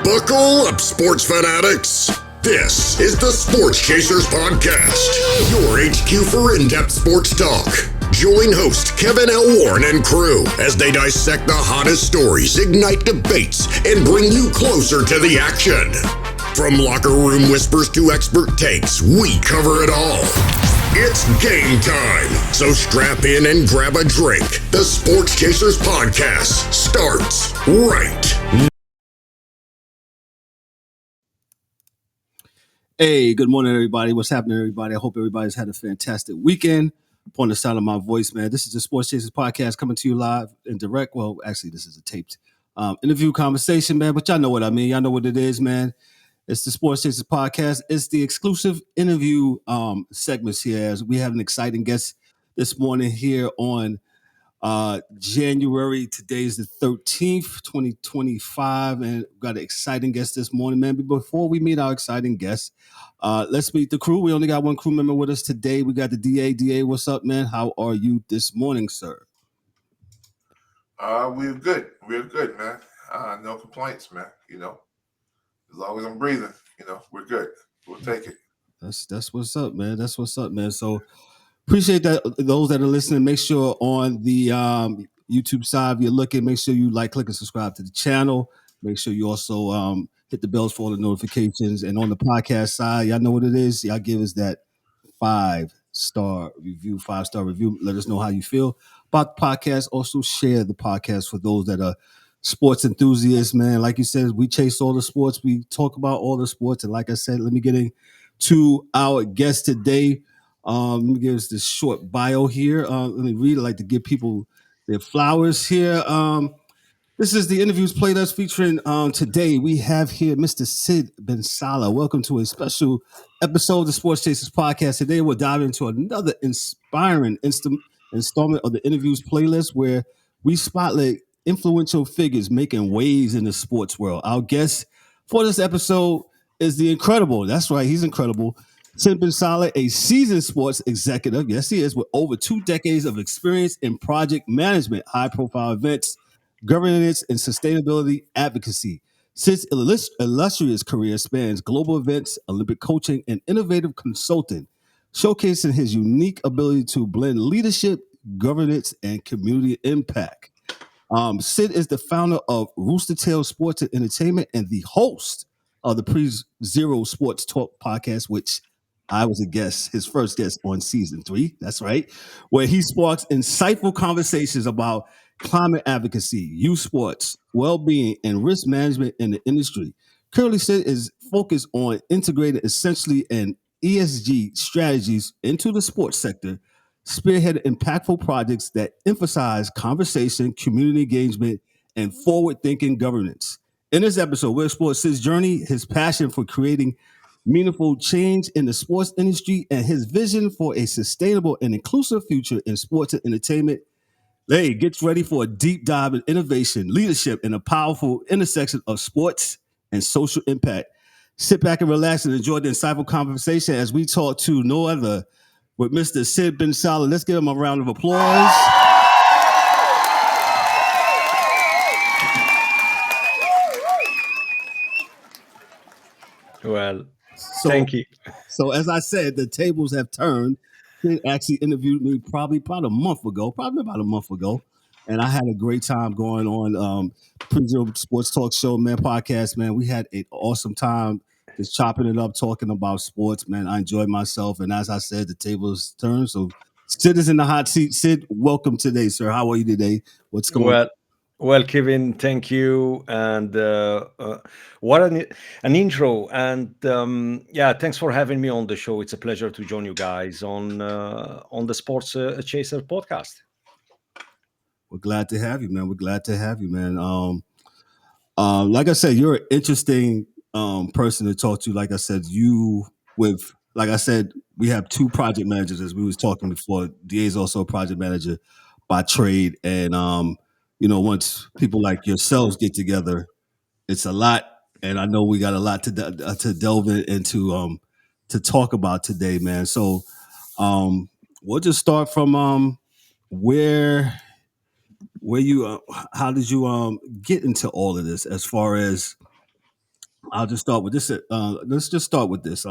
Buckle up, sports fanatics. This is the Sports Chasers Podcast, your HQ for in-depth sports talk. Join host Kevin L. Warren and crew as they dissect the hottest stories, ignite debates, and bring you closer to the action. From locker room whispers to expert takes, we cover it all. It's game time, so strap in and grab a drink. The Sports Chasers Podcast starts right. Hey, good morning, everybody. What's happening, everybody? I hope everybody's had a fantastic weekend. Upon the sound of my voice, man, this is the Sports Chasers Podcast coming to you live and direct. Well, actually, this is a taped interview conversation, man, but y'all know what I mean. Y'all know what it is, man. It's the Sports Chasers Podcast. It's the exclusive interview segments here, as we have an exciting guest this morning here on January. Today's the 13th, 2025, and we've got an exciting guest this morning, man. But before we meet our exciting guest, let's meet the crew. We only got one crew member with us today. We got the DA. DA, what's up, man? How are you this morning, sir? We're good. We're good, man. No complaints, man. You know, as long as I'm breathing, you know, we're good. We'll take it. That's what's up, man. That's what's up, man. So appreciate that. Those that are listening, make sure on the YouTube side, if you're looking, make sure you like, click, and subscribe to the channel. Make sure you also hit the bells for all the notifications. And on the podcast side, y'all know what it is. Y'all give us that 5-star review, 5-star review. Let us know how you feel about the podcast. Also share the podcast for those that are sports enthusiasts, man. Like you said, we chase all the sports. We talk about all the sports. And like I said, let me get into our guest today. Let me give us this short bio here. Let me read. I like to give people their flowers here. This is the interviews playlist featuring today. We have here Mr. Sid Bensalah. Welcome to a special episode of the Sports Chasers Podcast. Today we'll dive into another inspiring installment of the interviews playlist where we spotlight influential figures making waves in the sports world. Our guest for this episode is the incredible. That's right, he's incredible. Sid Bensalah, a seasoned sports executive. Yes, he is, with over 2 decades of experience in project management, high-profile events, governance, and sustainability advocacy. Sid's illustrious career spans global events, Olympic coaching, and innovative consulting, showcasing his unique ability to blend leadership, governance, and community impact. Sid is the founder of Rooster Tail Sports and Entertainment and the host of the Pre-Zero Sports Talk podcast, which I was a guest, his first guest on season 3. That's right. Where he sparks insightful conversations about climate advocacy, youth sports, well-being, and risk management in the industry. Currently, Sid is focused on integrating essentially an ESG strategies into the sports sector, spearheading impactful projects that emphasize conversation, community engagement, and forward-thinking governance. In this episode, we'll explore Sid's journey, his passion for creating meaningful change in the sports industry, and his vision for a sustainable and inclusive future in sports and entertainment. Hey, get ready for a deep dive in innovation, leadership, and a powerful intersection of sports and social impact. Sit back and relax and enjoy the insightful conversation as we talk to no other with Mr. Sid Bensalah. Let's give him a round of applause. Well, thank you. So as I said, the tables have turned. He actually interviewed me probably about a month ago, and I had a great time going on Pre-Zero Sports Talk Show, man, podcast, man. We had an awesome time just chopping it up, talking about sports, man. I enjoyed myself, and as I said, the tables turned. So Sid is in the hot seat. Sid, welcome today, sir. How are you today? What's going on? Well, Kevin, thank you, and what an intro, and yeah, thanks for having me on the show. It's a pleasure to join you guys on the Sports Chaser podcast. We're glad to have you, man. Like I said, you're an interesting person to talk to. Like I said, we have 2 project managers, as we was talking before. DA is also a project manager by trade, and once people like yourselves get together, it's a lot, and I know we got a lot to delve into to talk about today, man. So we'll just start from where where you how did you get into all of this? As far as, I'll just start with this. Let's just start with this.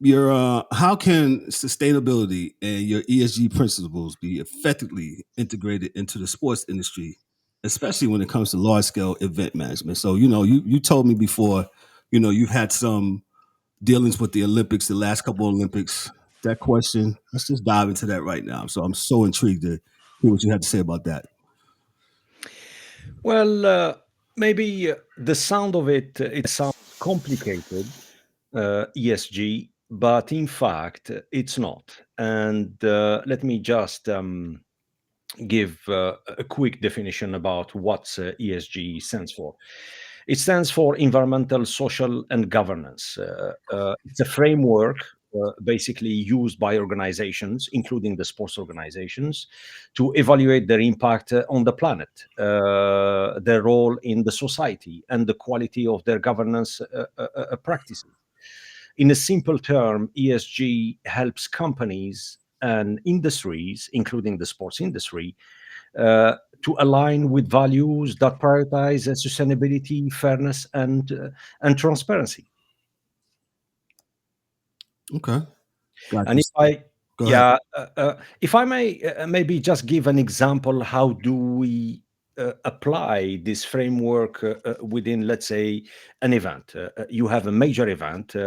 Your how can sustainability and your ESG principles be effectively integrated into the sports industry, especially when it comes to large scale event management? So, you told me before, you've had some dealings with the Olympics, the last couple of Olympics. That question, let's just dive into that right now. So I'm so intrigued to hear what you have to say about that. Well, maybe the sound of it sounds complicated, ESG, but in fact, it's not. And let me just give a quick definition about what ESG stands for. It stands for environmental, social, and governance. It's a framework basically used by organizations, including the sports organizations, to evaluate their impact on the planet, their role in the society, and the quality of their governance practices. In a simple term, ESG helps companies and industries, including the sports industry, to align with values that prioritize sustainability, fairness, and transparency. Okay, got And you. if I, Go ahead. yeah, if I may, maybe just give an example, how do we apply this framework within, let's say, an event? You have a major event,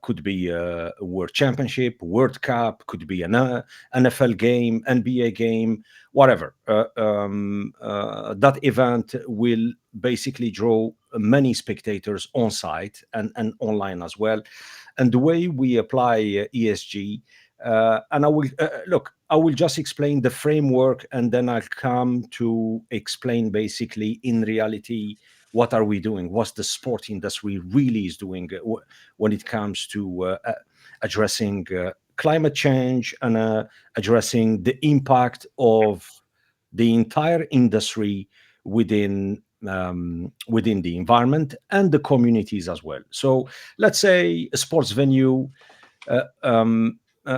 could be a World Championship, World Cup, could be an NFL game, NBA game, whatever. That event will basically draw many spectators on site and online as well. And the way we apply ESG, and I will look, I will just explain the framework, and then I'll come to explain basically in reality what are we doing, what's the sport industry really is doing when it comes to addressing climate change and addressing the impact of the entire industry within the environment and the communities as well. So let's say a sports venue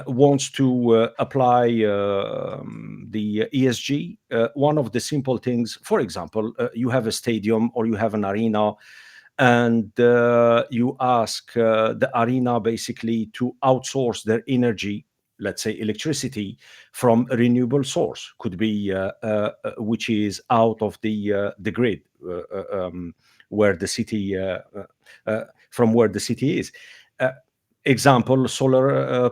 wants to apply the ESG. One of the simple things, for example, you have a stadium or you have an arena, and you ask the arena basically to outsource their energy, let's say electricity, from a renewable source, could be which is out of the grid, where the city from where the city is. Example: solar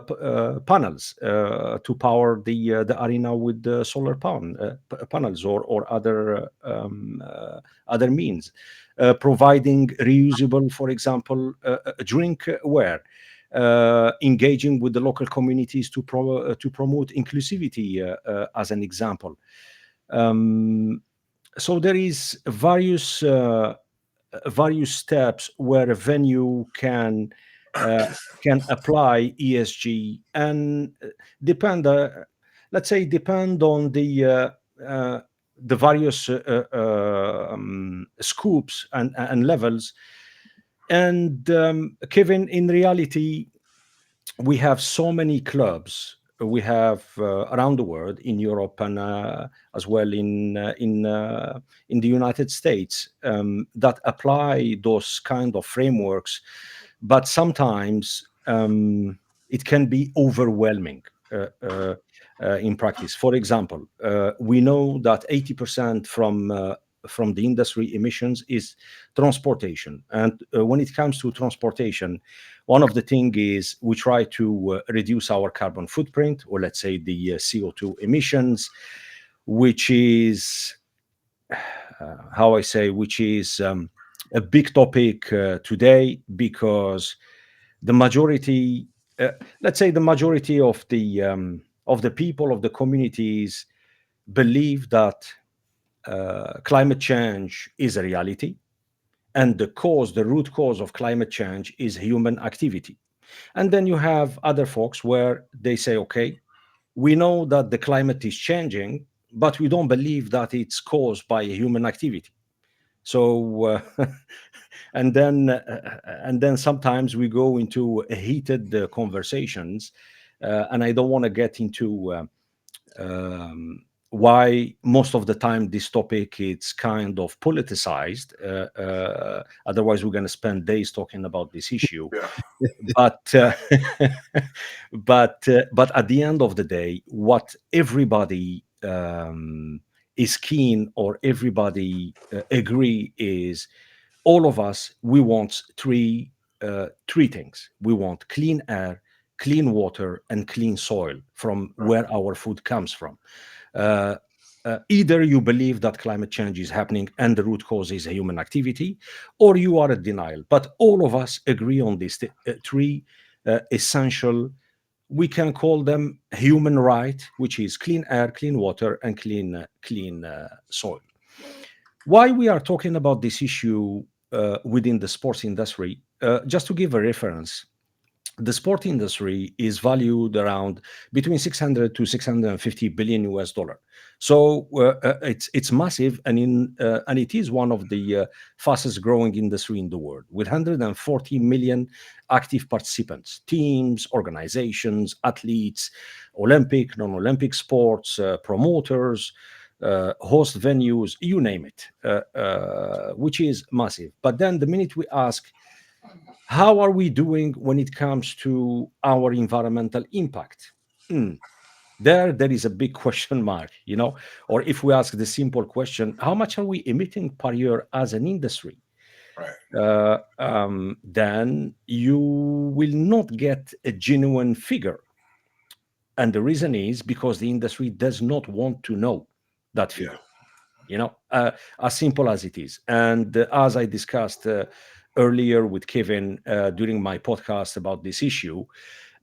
panels to power the arena with the solar panels, or other means. Providing reusable, for example, drinkware. Engaging with the local communities to promote inclusivity, as an example. So there is various steps where a venue can apply ESG, and depend, depend on the various scoops and levels. And Kevin, in reality, we have so many clubs. We have around the world, in Europe, and as well in the United States, that apply those kind of frameworks. But sometimes it can be overwhelming in practice. For example, we know that 80% from the industry emissions is transportation. And when it comes to transportation, one of the things is we try to reduce our carbon footprint, or let's say the CO2 emissions, which is, which is a big topic today, because the majority, the majority of the people, of the communities, believe that climate change is a reality, and the root cause of climate change is human activity. And then you have other folks where they say, okay, we know that the climate is changing, but we don't believe that it's caused by human activity. So and then sometimes we go into heated conversations, and I don't want to get into Why most of the time this topic it's kind of politicized. Otherwise, we're going to spend days talking about this issue. Yeah. But but at the end of the day, what everybody is keen or everybody agree is all of us we want three things. We want clean air, clean water, and clean soil from where our food comes from. uh, Either you believe that climate change is happening and the root cause is a human activity, or you are in denial. But all of us agree on these three essential, we can call them human right, which is clean air, clean water, and clean soil. Why we are talking about this issue within the sports industry? Just to give a reference, the sport industry is valued around between 600 to 650 billion US dollar. So it's massive, and it is one of the fastest growing industry in the world, with 140 million active participants, teams, organizations, athletes, Olympic, non-Olympic sports, promoters, host venues, you name it, which is massive. But then the minute we ask, how are we doing when it comes to our environmental impact? There is a big question mark, or if we ask the simple question, how much are we emitting per year as an industry? Right. Then you will not get a genuine figure. And the reason is because the industry does not want to know that Yeah. figure, as simple as it is. And as I discussed earlier with Kevin during my podcast about this issue,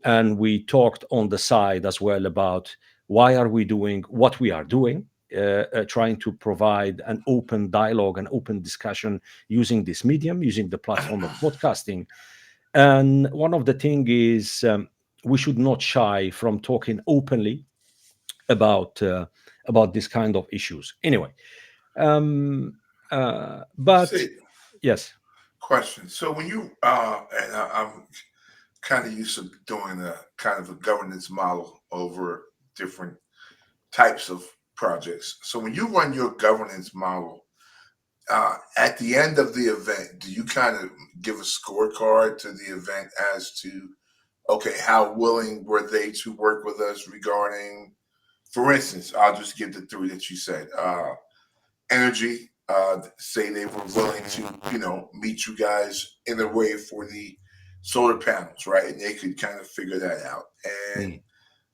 and we talked on the side as well about why are we doing what we are doing, trying to provide an open dialogue, an open discussion using this medium, using the platform of podcasting. And one of the things is we should not shy from talking openly about this kind of issues. Anyway, but See, yes. question. So when you I'm kind of used to doing a kind of a governance model over different types of projects. So when you run your governance model, at the end of the event, do you kind of give a scorecard to the event as to, okay, how willing were they to work with us regarding, for instance, I'll just give the three that you said, energy, say they were willing to, meet you guys in the way for the solar panels, right? And they could kind of figure that out. And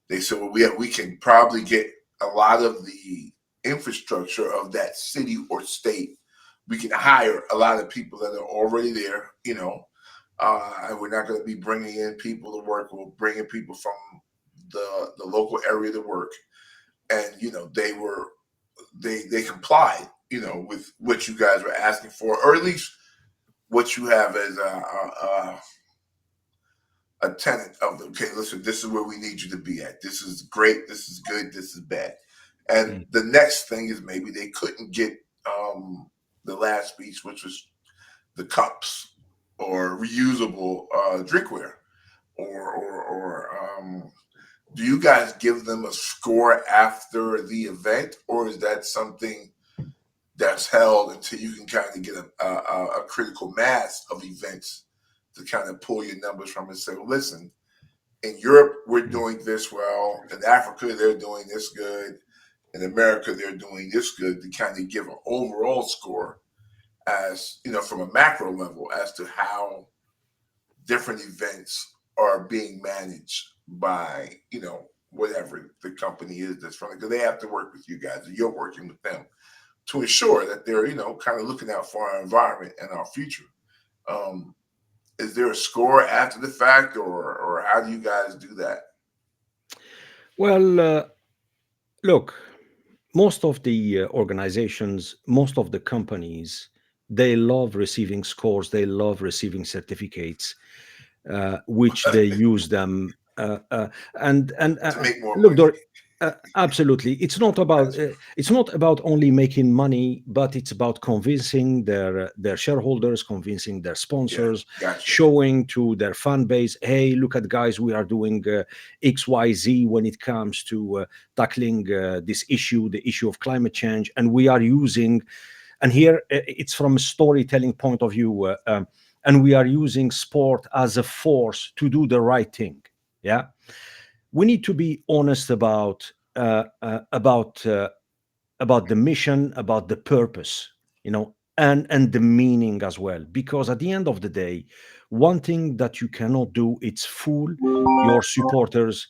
they said, well, we can probably get a lot of the infrastructure of that city or state. We can hire a lot of people that are already there, and we're not going to be bringing in people to work. We'll bring in people from the local area to work. And, they complied, with what you guys were asking for, or at least what you have as a tenant of the, okay, listen, this is where we need you to be at. This is great. This is good. This is bad. And the next thing is maybe they couldn't get the last piece, which was the cups or reusable drinkware, or do you guys give them a score after the event, or is that something that's held until you can kind of get a critical mass of events to kind of pull your numbers from and say, well, listen, in Europe, we're doing this well. In Africa, they're doing this good. In America, they're doing this good, to kind of give an overall score as, from a macro level as to how different events are being managed by, whatever the company is that's running, because they have to work with you guys and you're working with them to ensure that they're, kind of looking out for our environment and our future. Is there a score after the fact, or how do you guys do that? Well, look, most of the organizations, most of the companies, they love receiving scores, they love receiving certificates, which they use them. And To make more look, money. Absolutely, it's not about only making money, but it's about convincing their shareholders, convincing their Yeah, sponsors, gotcha. showing to their fan base, hey, look at guys, we are doing XYZ when it comes to tackling this issue, the issue of climate change, and we are using, and here it's from a storytelling point of view, and we are using sport as a force to do the right thing. Yeah, we need to be honest about the mission, about the purpose, and the meaning as well. Because at the end of the day, one thing that you cannot do, it's fool your supporters,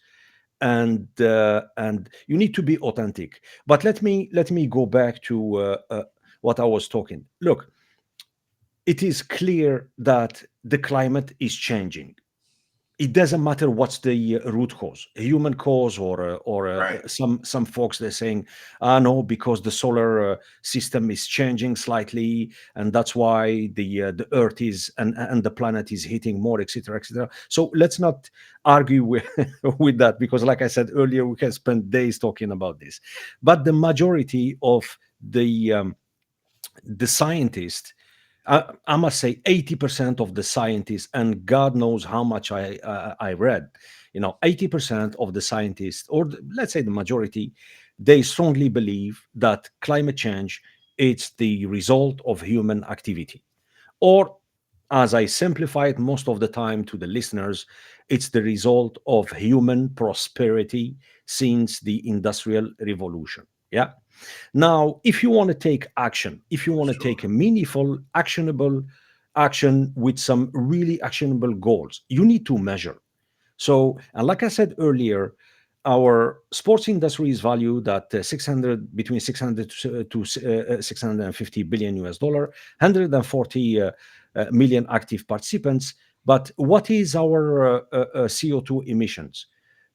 and you need to be authentic. But let me go back to what I was talking. Look, it is clear that the climate is changing. It doesn't matter what's the root cause, a human cause, or Right. some folks they're saying, ah, no, because the solar system is changing slightly, and that's why the Earth is and the planet is heating more, etc., etc. So let's not argue with with that, because, like I said earlier, we can spend days talking about this. But the majority of the scientists, I must say 80% of the scientists, and God knows how much I read, 80% of the scientists, or let's say the majority, they strongly believe that climate change it's the result of human activity. Or, as I simplify it most of the time to the listeners, it's the result of human prosperity since the Industrial Revolution. Yeah. Now, if you want to take action, if you want to take Sure. a meaningful, actionable action with some really actionable goals, you need to measure. So, and like I said earlier, our sports industry is valued at 600 between 600 to 650 billion US dollar, 140 million active participants. But what is our CO2 emissions?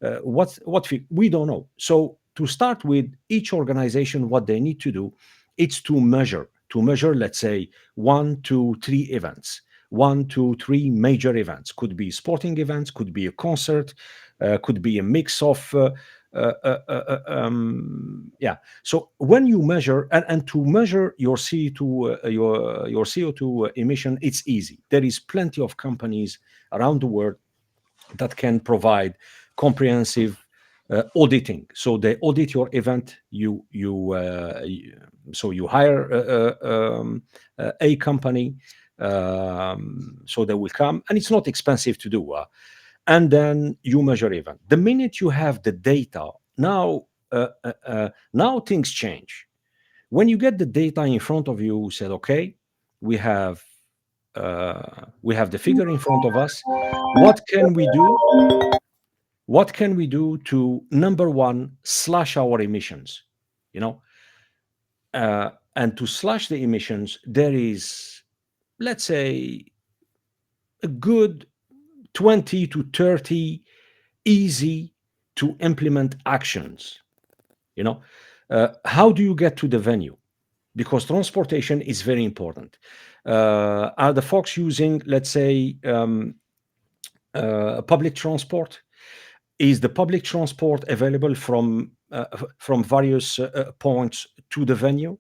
We don't know. So to start with, each organization, what they need to do, it's to measure, let's say, 1 to 3 events, 1 to 3 major events. Could be sporting events, could be a concert, could be a mix of yeah. So when you measure, and to measure your CO2 your CO2 emission, it's easy. There is plenty of companies around the world that can provide comprehensive auditing. So they audit your event. So you hire a company, so they will come, and it's not expensive to do. And then you measure event. The minute you have the data, now things change. When you get the data in front of you, said, okay, we have the figure in front of us. What can we do? What can we do to, number one, slash our emissions? You know, and to slash the emissions, there is, let's say, a good 20 to 30 easy to implement actions. You know, how do you get to the venue? Because transportation is very important. Are the folks using, let's say, public transport? Is the public transport available from various points to the venue?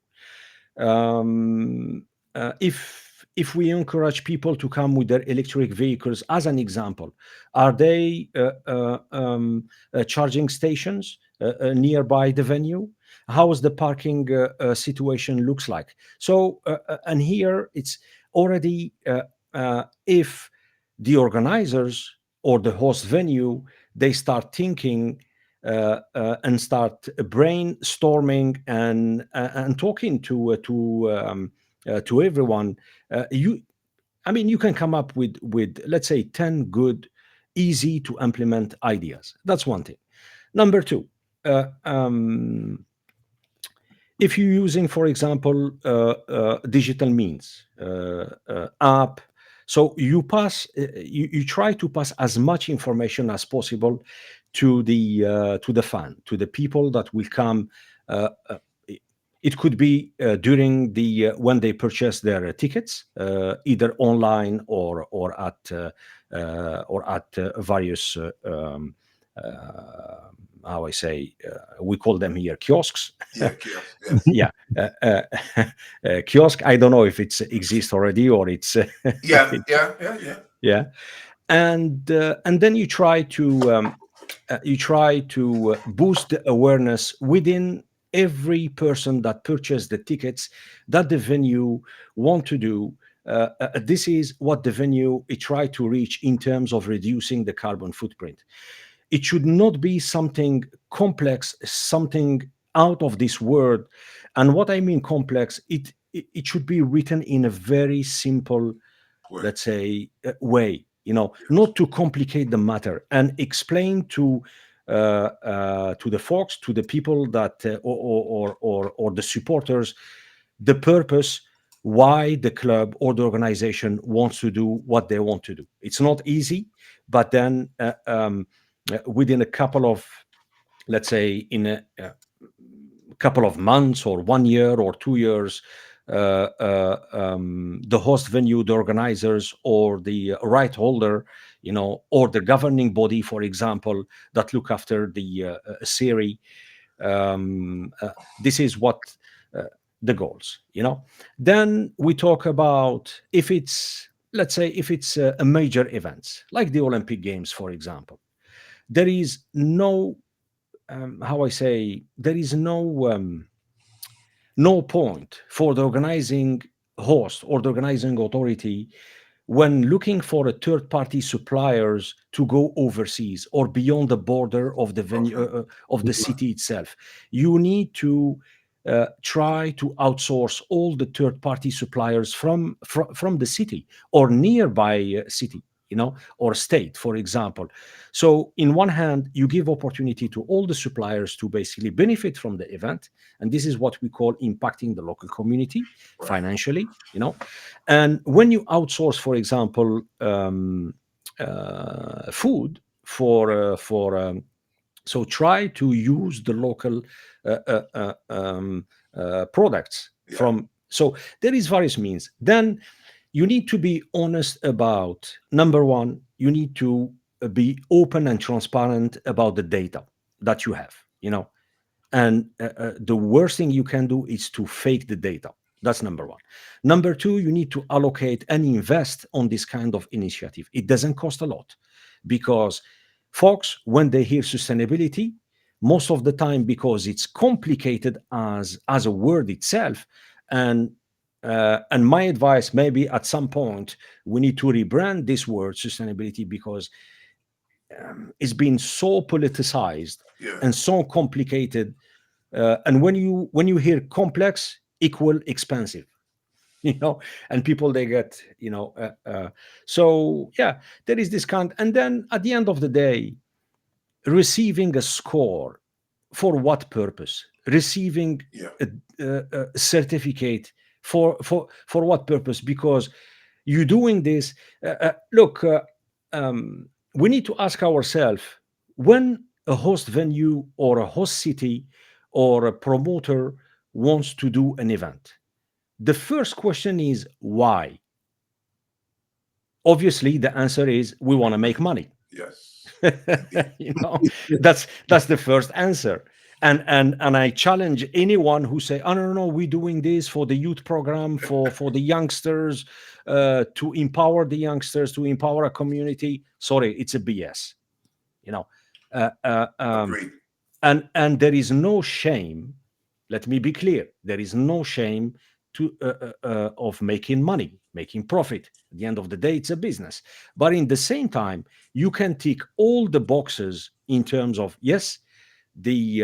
If we encourage people to come with their electric vehicles, as an example, are they charging stations nearby the venue? How is the parking situation looks like? So, and here it's already, if the organizers or the host venue, they start thinking and start brainstorming and talking to everyone. You can come up with, let's say, 10 good, easy to implement ideas. That's one thing. Number two, if you're using, for example, digital means, app, so you try to pass as much information as possible to the fan, to the people that will come. It could be during the when they purchase their tickets, either online or at various how I say, we call them here kiosks. Yeah, yes, yes. Yeah, kiosk. I don't know if it's exists already or it's Yeah, yeah, yeah, yeah. yeah. And then you try to boost the awareness within every person that purchased the tickets that the venue want to do. This is what the venue it try to reach in terms of reducing the carbon footprint. It should not be something complex, something out of this world. And what I mean complex, it should be written in a very simple, Boy, let's say, way, yes. not to complicate the matter, and explain to the folks, to the people that or the supporters, the purpose why the club or the organization wants to do what they want to do. It's not easy, but then within a couple of, let's say, in a couple of months or 1 year or 2 years, the host venue, the organizers, or the right holder, or the governing body, for example, that look after the series. This is what the goals. Then we talk about, if it's, let's say, if it's a major event like the Olympic Games, for example, there is no, how I say, there is no point for the organizing host or the organizing authority when looking for a third party suppliers to go overseas or beyond the border of the venue, Okay. of the city itself. You need to try to outsource all the third party suppliers from the city or nearby city, or state, for example. So in one hand, you give opportunity to all the suppliers to basically benefit from the event, and this is what we call impacting the local community Right. financially. And when you outsource, for example, food so try to use the local products Yeah. from. So there is various means. Then you need to be honest about, number one, you need to be open and transparent about the data that you have. And the worst thing you can do is to fake the data. That's number one. Number two, you need to allocate and invest on this kind of initiative. It doesn't cost a lot, because folks, when they hear sustainability, most of the time, because it's complicated as a word itself, and my advice, maybe at some point we need to rebrand this word sustainability, because it's been so politicized Yeah. and so complicated. And when you hear complex equal expensive, and people, they get, so yeah, there is this kind. And then at the end of the day, receiving a score, for what purpose? Receiving Yeah. a certificate, for what purpose? Because you doing this, look, we need to ask ourselves, when a host venue or a host city or a promoter wants to do an event, the first question is why. Obviously the answer is, we want to make money. Yes. you know that's the first answer. And I challenge anyone who say, oh, no, no, we're doing this for the youth program, for the youngsters, to empower the youngsters, to empower a community. Sorry, it's a BS. you know uh, uh, um, Agreed. and there is no shame. Let me be clear, there is no shame to of making money, making profit. At the end of the day, it's a business. But in the same time, you can tick all the boxes in terms of, yes, the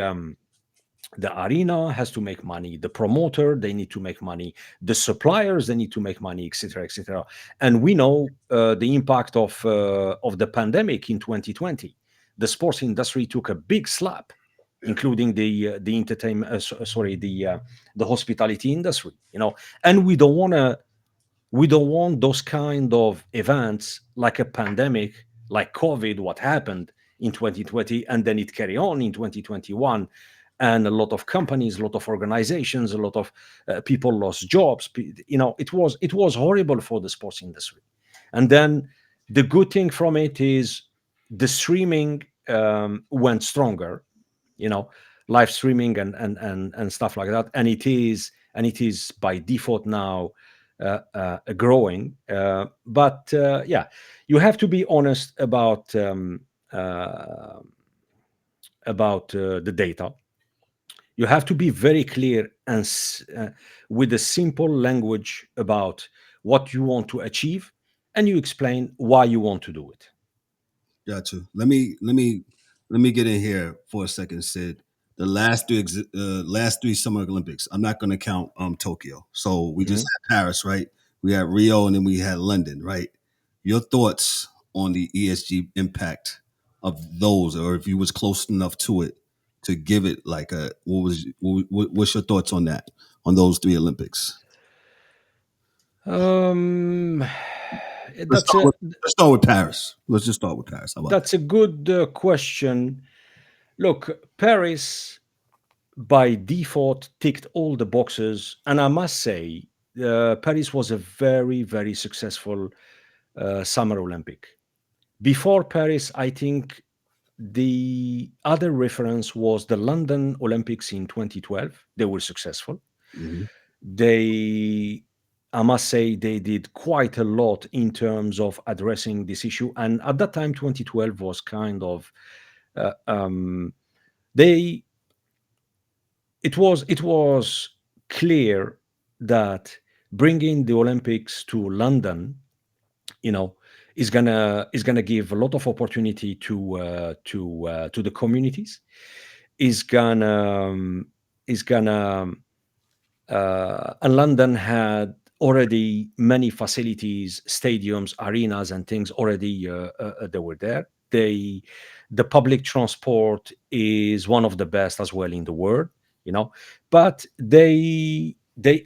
arena has to make money, the promoter, they need to make money, the suppliers, they need to make money, etc., etc. And we know the impact of the pandemic in 2020. The sports industry took a big slap, Yeah. including the entertainment, sorry, the hospitality industry. And we don't want those kind of events, like a pandemic, like COVID, what happened in 2020, and then it carry on in 2021. And a lot of companies, a lot of organizations, a lot of people lost jobs. It was horrible for the sports industry. And then the good thing from it is the streaming went stronger, you know, live streaming and stuff like that, and it is by default now growing. But yeah, you have to be honest uh, about the data. You have to be very clear and with a simple language about what you want to achieve, and you explain why you want to do it. Got you. Let me get in here for a second, Sid. The last three Summer Olympics. I'm not going to count Tokyo. So we just Mhm. had Paris, right? We had Rio, and then we had London, right? Your thoughts on the ESG impact of those, or if you was close enough to it to give it like a what's your thoughts on that, on those three Olympics? Um, Let's that's start a with let's start with Paris. Let's just start with Paris. How about that? that's a good question. Look, Paris by default ticked all the boxes, and I must say, Paris was a very, very successful Summer Olympic. Before Paris, I think the other reference was the London Olympics in 2012. They were successful. Mhm. They, I must say, they did quite a lot in terms of addressing this issue. And at that time, 2012 was kind of uh, um, they it was clear that bringing the Olympics to London, you know, is gonna give a lot of opportunity to the communities. Is gonna is gonna And London had already many facilities, stadiums, arenas, and things already that were there. The public transport is one of the best as well in the world, you know. But they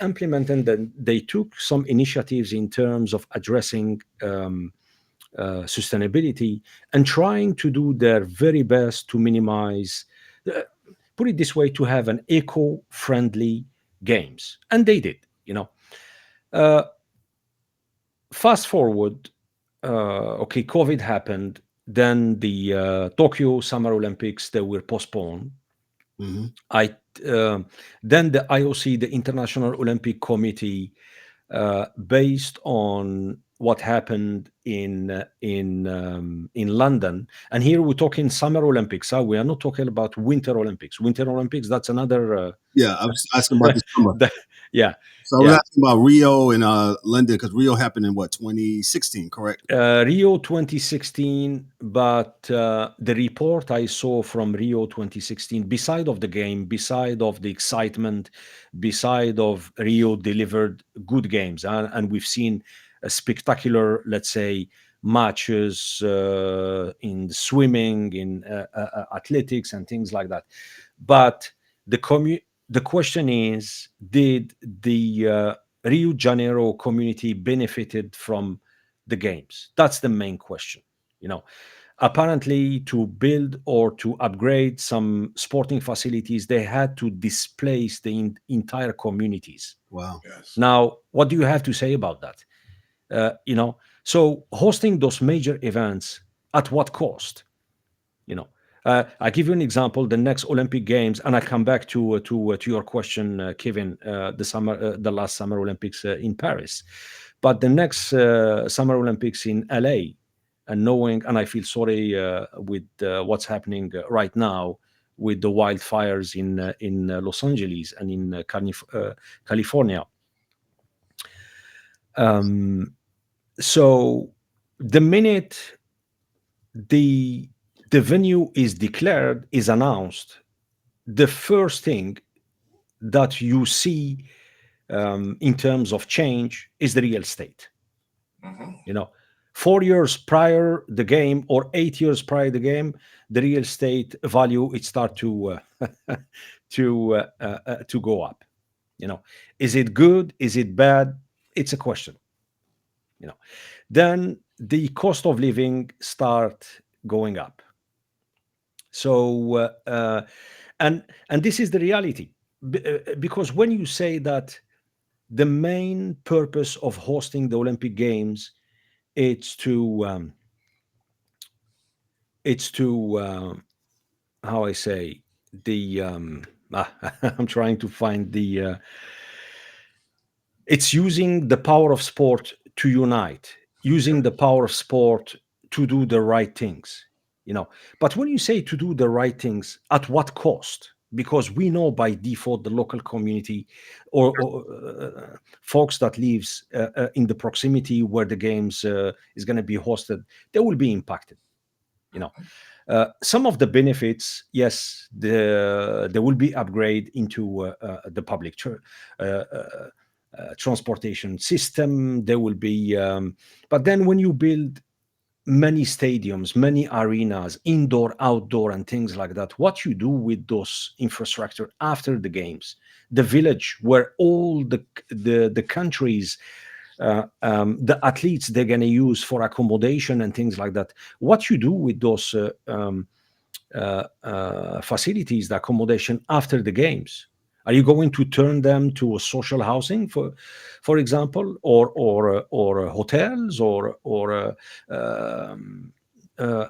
implemented and they took some initiatives in terms of addressing sustainability and trying to do their very best to minimize, uh, put it this way, to have an eco-friendly games, and they did. Uh, Fast forward, okay, COVID happened. Then the Tokyo Summer Olympics, they were postponed. Mhm. I Then the IOC, the International Olympic Committee, based on what happened in London. And here we're talking Summer Olympics. We are not talking about Winter Olympics. Winter Olympics, that's another. Yeah, I was asking about the summer. The- yeah, So I was yeah. asking about Rio and London, because Rio happened in what, 2016, correct? Rio 2016, but the report I saw from Rio 2016, beside of the game, beside of the excitement, beside of Rio delivered good games, and we've seen a spectacular, let's say, matches in swimming, in athletics, and things like that. But the question is, did the Rio de Janeiro community benefited from the games? That's the main question. You know, Apparently, to build or to upgrade some sporting facilities, they had to displace the entire communities. Wow. Yes. Now, what do you have to say about that? So hosting those major events, at what cost? you know I give you an example: the next Olympic Games, and I come back to your question, Kevin. The last Summer Olympics in Paris, but the next Summer Olympics in LA, and knowing, and I feel sorry with what's happening right now with the wildfires in Los Angeles and in California. um, so the minute the the venue is declared, is announced, the first thing that you see in terms of change is the real estate. Hmm. You know, 4 years prior the game, or 8 years prior the game, the real estate value, it start to go up. Is it good? Is it bad? It's a question. You know, then the cost of living start going up. So and this is the reality. Because when you say that the main purpose of hosting the Olympic Games, it's it's to how I say the I'm trying to find the it's using the power of sport to unite, using the power of sport to do the right things, but when you say to do the right things, at what cost? Because we know by default the local community or folks that lives in the proximity where the games is going to be hosted, they will be impacted. Some of the benefits, yes, there will be upgrade into the public transportation system. There will be, but then when you build many stadiums, many arenas, indoor, outdoor, and things like that, what you do with those infrastructure after the games, the village where all the countries the athletes they're going to use for accommodation and things like that. What you do with those facilities, the accommodation after the games? Are you going to turn them to a social housing, for example, or hotels, or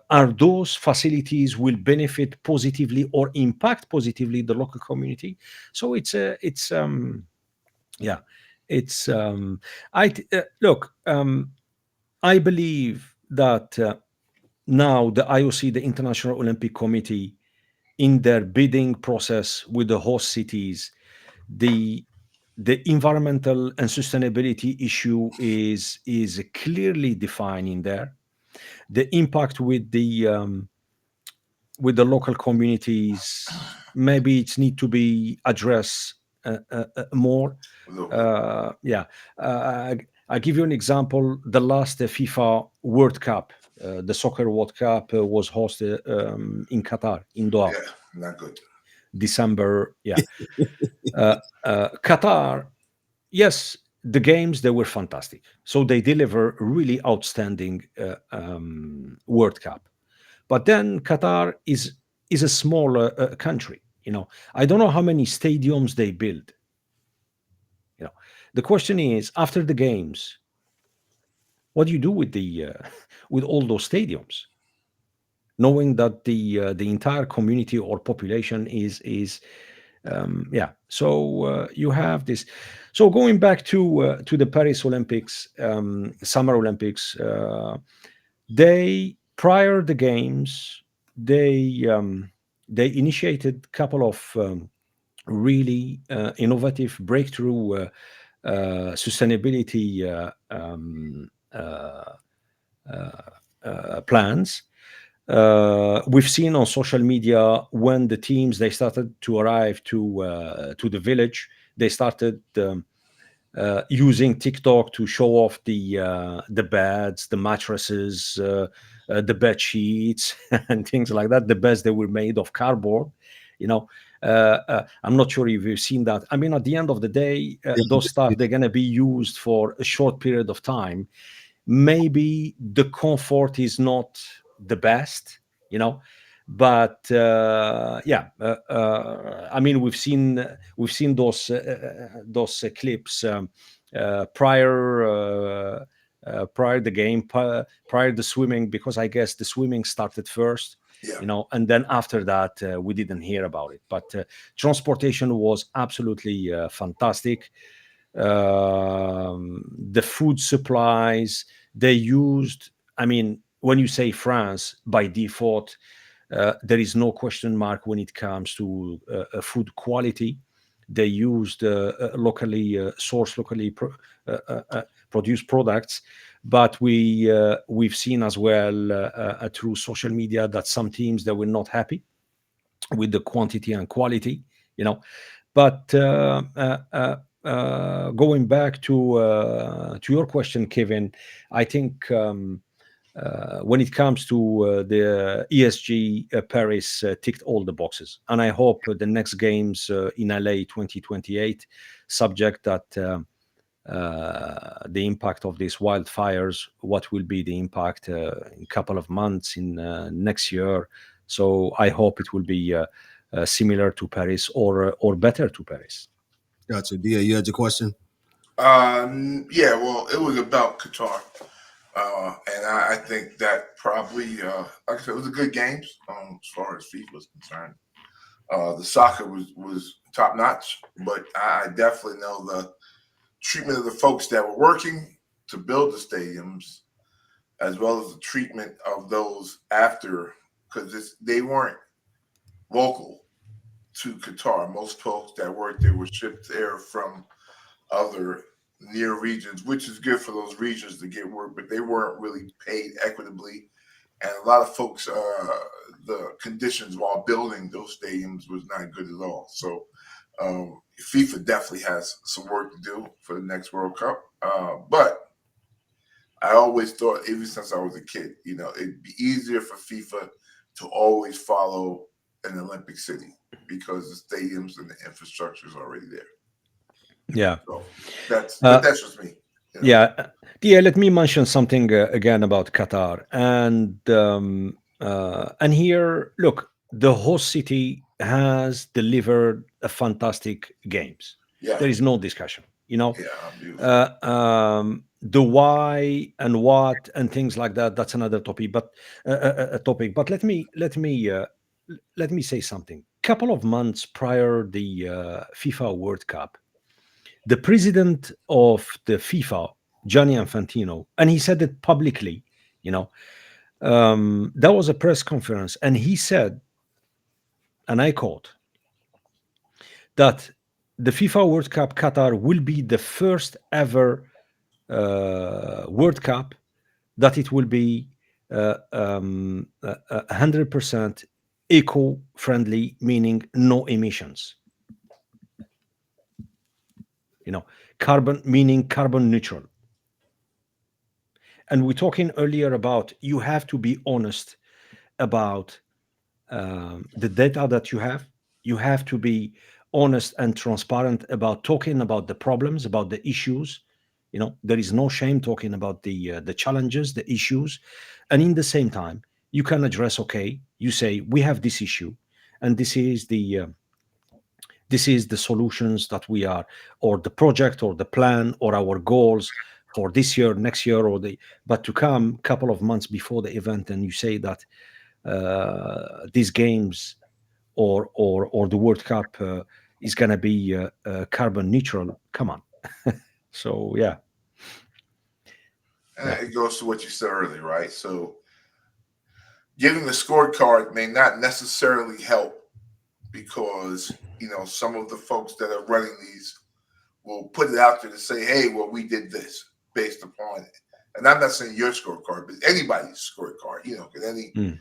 are those facilities will benefit positively or impact positively the local community? So it's yeah, it's look. I believe that now the IOC, the International Olympic Committee, in their bidding process with the host cities, the environmental and sustainability issue is clearly defined in there. The impact with the local communities, maybe it need to be addressed more. A little bit. Yeah, I'll give you an example. The last FIFA World Cup, the Soccer World Cup, was hosted in Qatar, in Doha, Yeah, not good. December. Yeah, Qatar. Yes, the games they were fantastic. So they deliver really outstanding World Cup. But then Qatar is a smaller country. I don't know how many stadiums they build. The question is, after the games, what do you do with the with all those stadiums, knowing that the entire community or population is yeah. So you have this. So going back to the Paris Olympics, Summer Olympics, they prior the games they initiated a couple of really innovative breakthrough sustainability plans. We've seen on social media when the teams they started to arrive to the village, they started using TikTok to show off the beds, the mattresses, the bed sheets, and things like that. The beds that were made of cardboard. I'm not sure if you've seen that. I mean, at the end of the day, those stuff they're going to be used for a short period of time. Maybe the comfort is not the best, but yeah, I mean, we've seen those clips prior the game, prior the swimming, because I guess the swimming started first. Yeah. And then after that we didn't hear about it, but transportation was absolutely fantastic. The food supplies they used, I mean, when you say France, by default there is no question mark when it comes to food quality. They used locally sourced, locally produced products, but we've seen as well through social media that some teams they were not happy with the quantity and quality, But going back to your question, Kevin, I think when it comes to the ESG, Paris ticked all the boxes, and I hope the next games in LA 2028, subject that the impact of these wildfires, what will be the impact in a couple of months in next year. So I hope it will be similar to Paris or better to Paris. Gotcha. Dia, you had your question? Yeah, well, it was about Qatar. And I think that probably, like I said, it was a good games as far as FIFA was concerned. The soccer was top notch, but I definitely know the treatment of the folks that were working to build the stadiums, as well as the treatment of those after, because they weren't local to Qatar. Most folks that worked there were shipped there from other near regions, which is good for those regions to get work, but they weren't really paid equitably. And a lot of folks, the conditions while building those stadiums was not good at all. So FIFA definitely has some work to do for the next World Cup. But I always thought, even since I was a kid, it'd be easier for FIFA to always follow an Olympic city because the stadiums and the infrastructure is already there. Yeah. So but that's just me. Yeah. Yeah. Let me mention something again about Qatar. And here, look, the host city has delivered a fantastic games. Yeah. There is no discussion. Yeah. Beautiful. The why and what and things like that. That's another topic. But a topic. But let me say something. Couple of months prior the FIFA World Cup, the president of the FIFA, Gianni Infantino, and he said it publicly. There was a press conference, and he said, and I quote, that the FIFA World Cup Qatar will be the first ever World Cup that it will be 100% eco-friendly, meaning no emissions. Carbon meaning carbon neutral. And we're talking earlier about you have to be honest about the data that you have. You have to be honest and transparent about talking about the problems, about the issues. There is no shame talking about the challenges, the issues, and in the same time, you can address. Okay, you say we have this issue, and this is the solutions that we are, or the project, or the plan, or our goals for this year, next year, but to come a couple of months before the event, and you say that these games or the World Cup is going to be carbon neutral. Come on. So yeah. And it goes to what you said earlier, right? So giving the scorecard may not necessarily help because, some of the folks that are running these will put it out there to say, hey, well, we did this based upon it. And I'm not saying your scorecard, but anybody's scorecard, and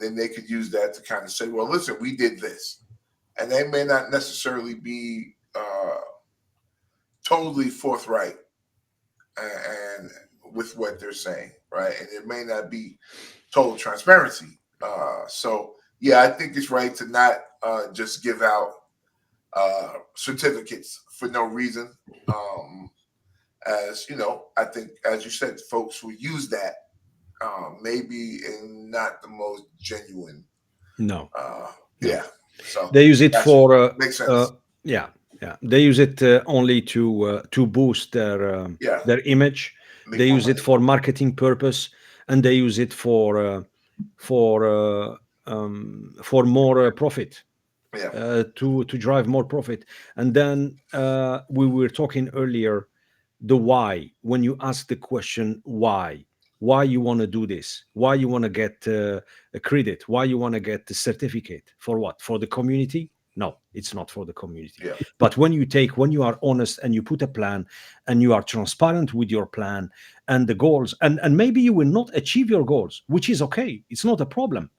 then they could use that to kind of say, well, listen, we did this. And they may not necessarily be totally forthright and with what they're saying, right? And it may not be total transparency. So, yeah, I think it's right to not just give out certificates for no reason. As I think, as you said, folks who use that maybe in not the most genuine. No. Yeah. So they use it for makes sense. Yeah. They use it only to boost their image. They use it for marketing purpose, and they use it for more profit. To drive more profit. And then we were talking earlier, the why. When you ask the question why you want to do this, why you want to get a credit, why you want to get the certificate, for what? For the community? No, it's not for the community. Yeah. But when you are honest and you put a plan and you are transparent with your plan and the goals, and maybe you will not achieve your goals, which is okay. It's not a problem.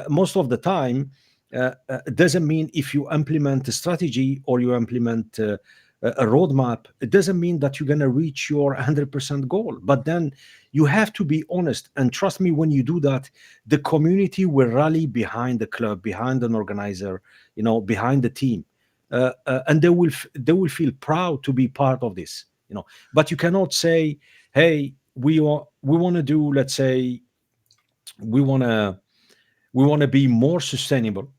Most of the time, it doesn't mean if you implement a strategy or you implement a roadmap, it doesn't mean that you're going to reach your 100% goal. But then you have to be honest. And trust me, when you do that, the community will rally behind the club, behind an organizer, behind the team. And they will feel proud to be part of this. But you cannot say, hey, we want to do, let's say, we want to be more sustainable.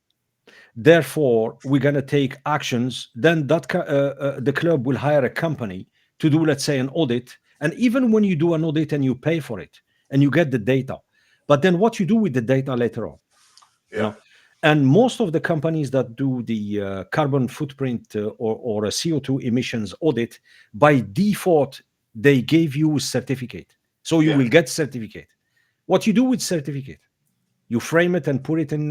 Therefore, we're going to take actions. Then the club will hire a company to do, let's say, an audit, And even when you do an audit and you pay for it and you get the data, but then what you do with the data later on, you Yeah. know. And most of the companies that do the carbon footprint or a CO2 emissions audit, by default, they gave you a certificate. So you Yeah. will get certificate. What you do with certificate? You frame it and put it in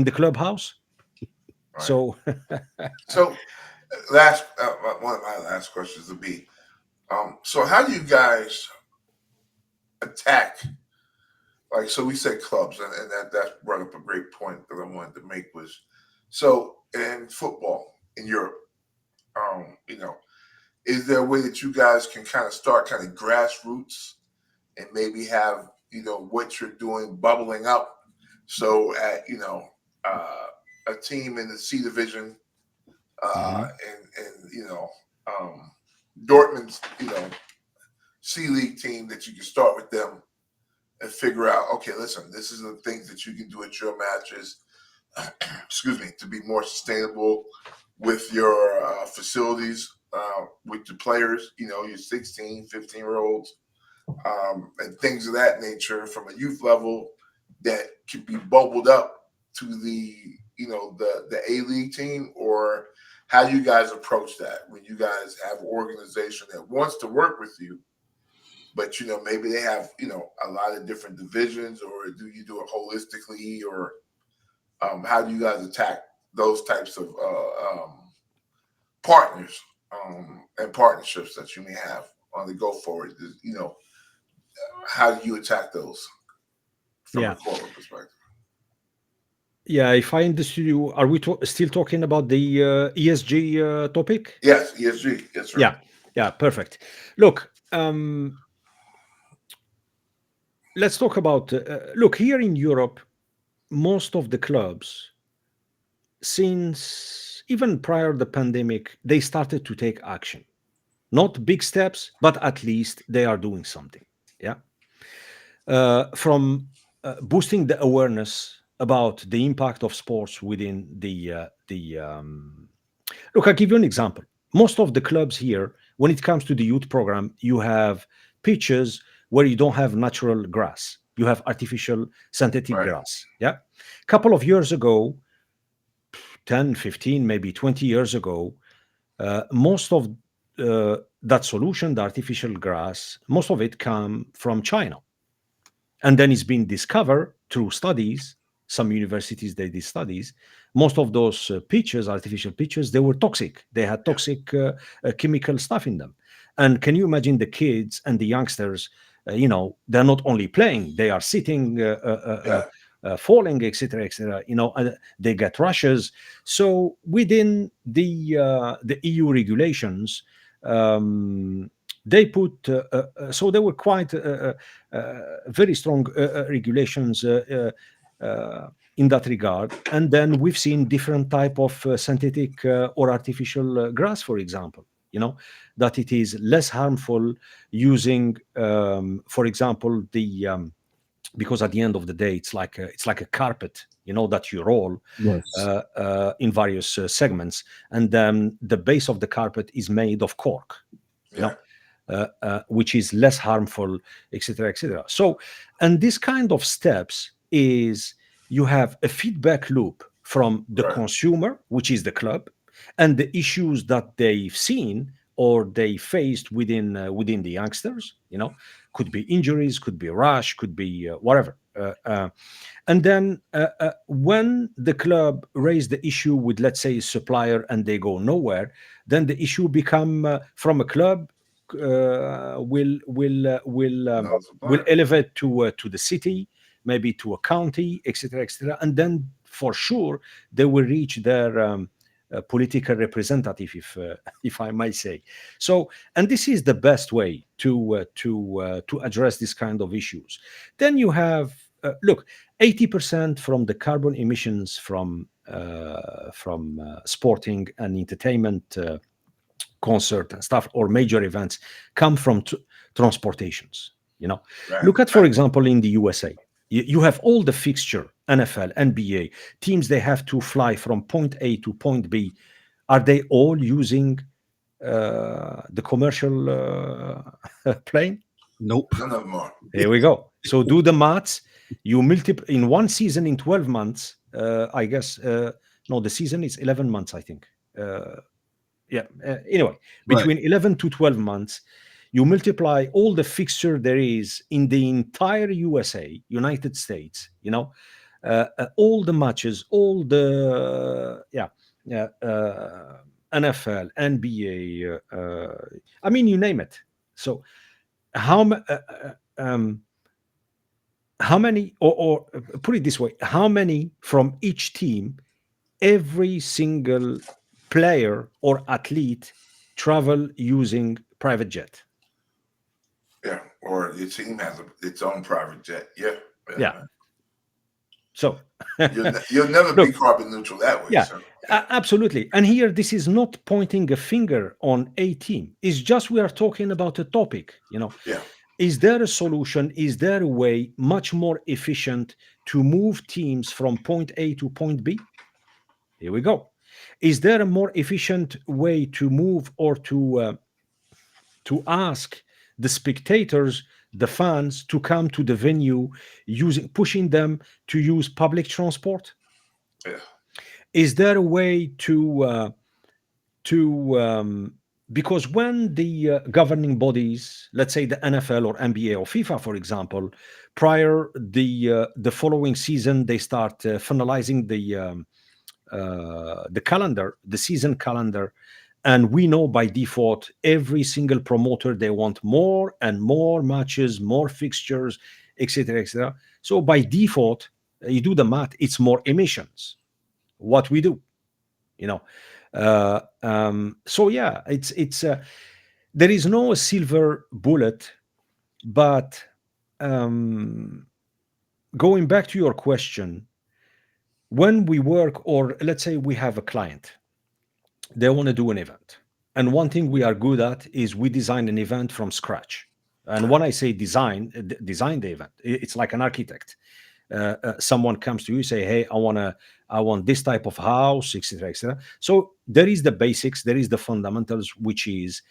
the clubhouse. Right. So So last one of my last questions would be, so how do you guys attack? Like, so we said clubs, and that brought up a great point that I wanted to make was, so in football in Europe, you know, is there a way that you guys can kind of start kind of grassroots and maybe have, you know, what you're doing bubbling up? So at, you know, a team in the C division, Mhm. and you know, Dortmund's, you know, C League team, that you can start with them and figure out, okay, listen, this is the things that you can do at your matches, excuse me, to be more sustainable with your facilities, with the players, you know, your 16, 15-year-olds, and things of that nature from a youth level that could be bubbled up to the, you know, the A-League team? Or how you guys approach that when you guys have an organization that wants to work with you, but, you know, maybe they have, you know, a lot of different divisions? Or do you do it holistically? Or how do you guys attack those types of partners and partnerships that you may have on the go forward? You know, how do you attack those from a yeah, corporate perspective? yeah. If I understood you, are we still talking about the ESG topic? Yes, ESG. Yes, sir. Yeah, yeah, perfect. Look, let's talk about. Look, here in Europe, most of the clubs, since even prior to the pandemic, they started to take action. Not big steps, but at least they are doing something. Yeah, from boosting the awareness about the impact of sports within the. Look, I'll give you an example. Most of the clubs here, when it comes to the youth program, you have pitches where you don't have natural grass. You have artificial synthetic Right. grass. Yeah. A couple of years ago, 10, 15, maybe 20 years ago, most of that solution, the artificial grass, most of it come from China. And then it's been discovered through studies. Some universities, they did studies. Most of those pitches, artificial pitches, they were toxic. They had Yeah. toxic chemical stuff in them. And can you imagine the kids and the youngsters? They're not only playing; they are sitting, Yeah. falling, etc., etc. They get rashes. So within the EU regulations, um, they put so there were quite very strong regulations in that regard. And then we've seen different type of synthetic or artificial grass, for example, that it is less harmful using, for example, because at the end of the day, it's like a carpet, that you roll Yes. in various segments, and then the base of the carpet is made of cork, you Yeah. know, which is less harmful, etc., etc. So, and this kind of steps is you have a feedback loop from the Right. consumer, which is the club, and the issues that they've seen or they faced within the youngsters. Could be injuries, could be rash, could be whatever. And then when the club raise the issue with, let's say, a supplier and they go nowhere, then the issue become from a club No will supplier. elevate to the city, maybe to a county, etc., etc., and then for sure they will reach their political representative, if I might say so. And this is the best way to address this kind of issues. Then you have look, 80% from the carbon emissions from sporting and entertainment, concert and stuff, or major events, come from transportations. Right. Look at, for Right. example, in the USA, you have all the fixture, NFL, NBA teams, they have to fly from point A to point B. Are they all using the commercial plane? Nope. None of them are. Here we go. So do the maths. You multiply in one season in 12 months. I guess no, the season is 11 months. I think. Anyway, between 11 to 12 months, you multiply all the fixture there is in the entire USA, United States. All the matches, all the NFL, NBA. I mean, you name it. So how many, or put it this way, how many from each team, every single player or athlete travel using private jet? Yeah, or your team has its own private jet. Yeah. So you'll never Look, be carbon neutral that way. Yeah, So. absolutely. And here, this is not pointing a finger on a team. It's just we are talking about a topic. Yeah. Is there a solution? Is there a way much more efficient to move teams from point A to point B? Here we go. Is there a more efficient way to move or to ask the spectators, the fans, to come to the venue, pushing them to use public transport? Yeah. Is there a way to because when the governing bodies, let's say the NFL or NBA or FIFA, for example, prior the following season, they start finalizing the calendar, the season calendar, and we know by default every single promoter, they want more and more matches, more fixtures, etc., etc. So by default, you do the math, it's more emissions. What we do, so yeah, it's there is no silver bullet, but going back to your question, when we work, or let's say we have a client, they want to do an event, and one thing we are good at is we design an event from scratch. And when I say design the event, it's like an architect. Someone comes to you, say, hey, I want this type of house, etc., etc. So there is the basics, there is the fundamentals, which is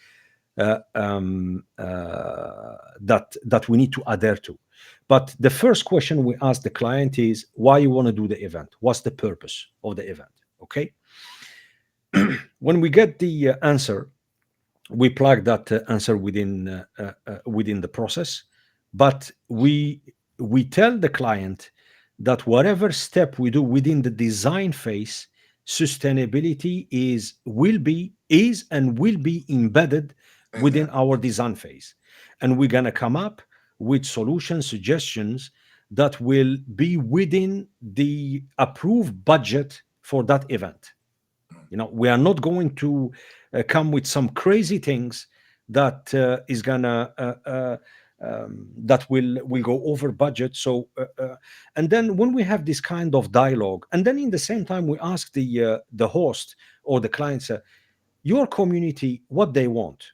that we need to adhere to. But the first question we ask the client is, why you want to do the event? What's the purpose of the event? Okay. When we get the answer, we plug that answer within the process, but we tell the client that whatever step we do within the design phase, sustainability is and will be embedded within our design phase, and we're going to come up with solution suggestions that will be within the approved budget for that event. We are not going to come with some crazy things that is gonna that will go over budget. So and then when we have this kind of dialogue, and then in the same time we ask the host or the clients, your community, what they want.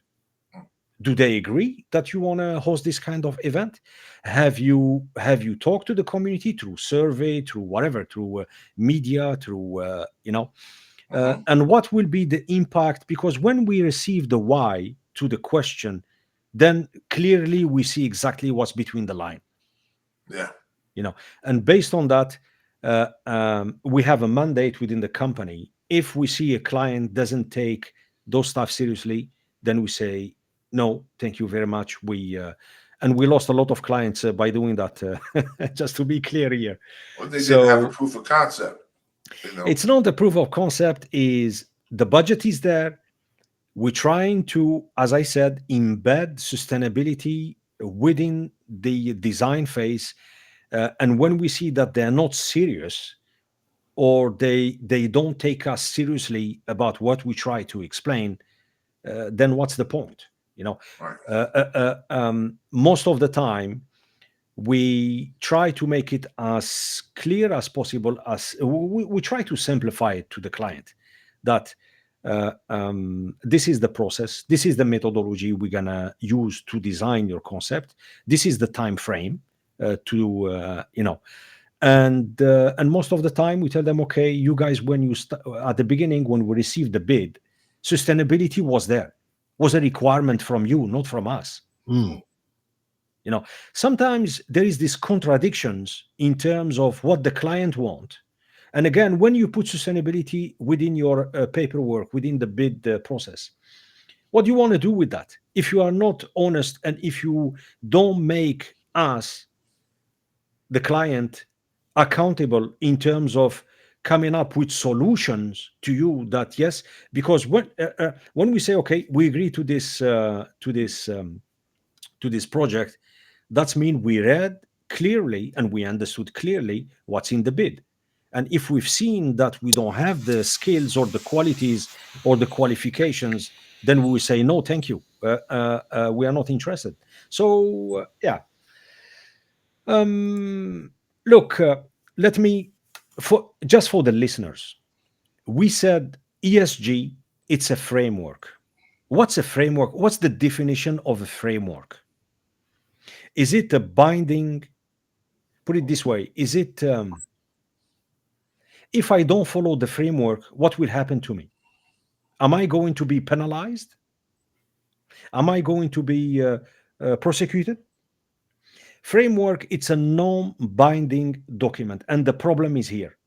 Do they agree that you want to host this kind of event? Have you talked to the community through survey, through whatever, through media, through and what will be the impact? Because when we receive the why to the question, then clearly we see exactly what's between the line. Yeah. And based on that, we have a mandate within the company. If we see a client doesn't take those stuff seriously, then we say, no, thank you very much. And we lost a lot of clients by doing that, just to be clear here. Well, they didn't have a proof of concept. It's not the proof of concept, is the budget is there. We're trying to, as I said, embed sustainability within the design phase. And when we see that they're not serious, or they don't take us seriously about what we try to explain, then what's the point? Right. Most of the time, we try to make it as clear as possible. As we try to simplify it to the client, that this is the process, this is the methodology we're gonna use to design your concept, this is the time frame and most of the time we tell them, okay, you guys, when you at the beginning, when we received the bid, sustainability was there. was a requirement from you, not from us. Mm. You know, sometimes there is these contradictions in terms of what the client want. And again, when you put sustainability within your paperwork, within the bid process, what do you want to do with that? If you are not honest and if you don't make us, the client, accountable in terms of coming up with solutions to you, that yes, because when we say okay, we agree to this project, that's mean we read clearly and we understood clearly what's in the bid. And if we've seen that we don't have the skills or the qualities or the qualifications, then we will say no, thank you. We are not interested. So yeah. Um, Look, let me for the listeners. We said ESG. It's a framework. What's a framework? What's the definition of a framework? Is it a binding? Put it this way: is it if I don't follow the framework, what will happen to me? Am I going to be penalized? Am I going to be prosecuted? Framework, it's a non-binding document, and the problem is here.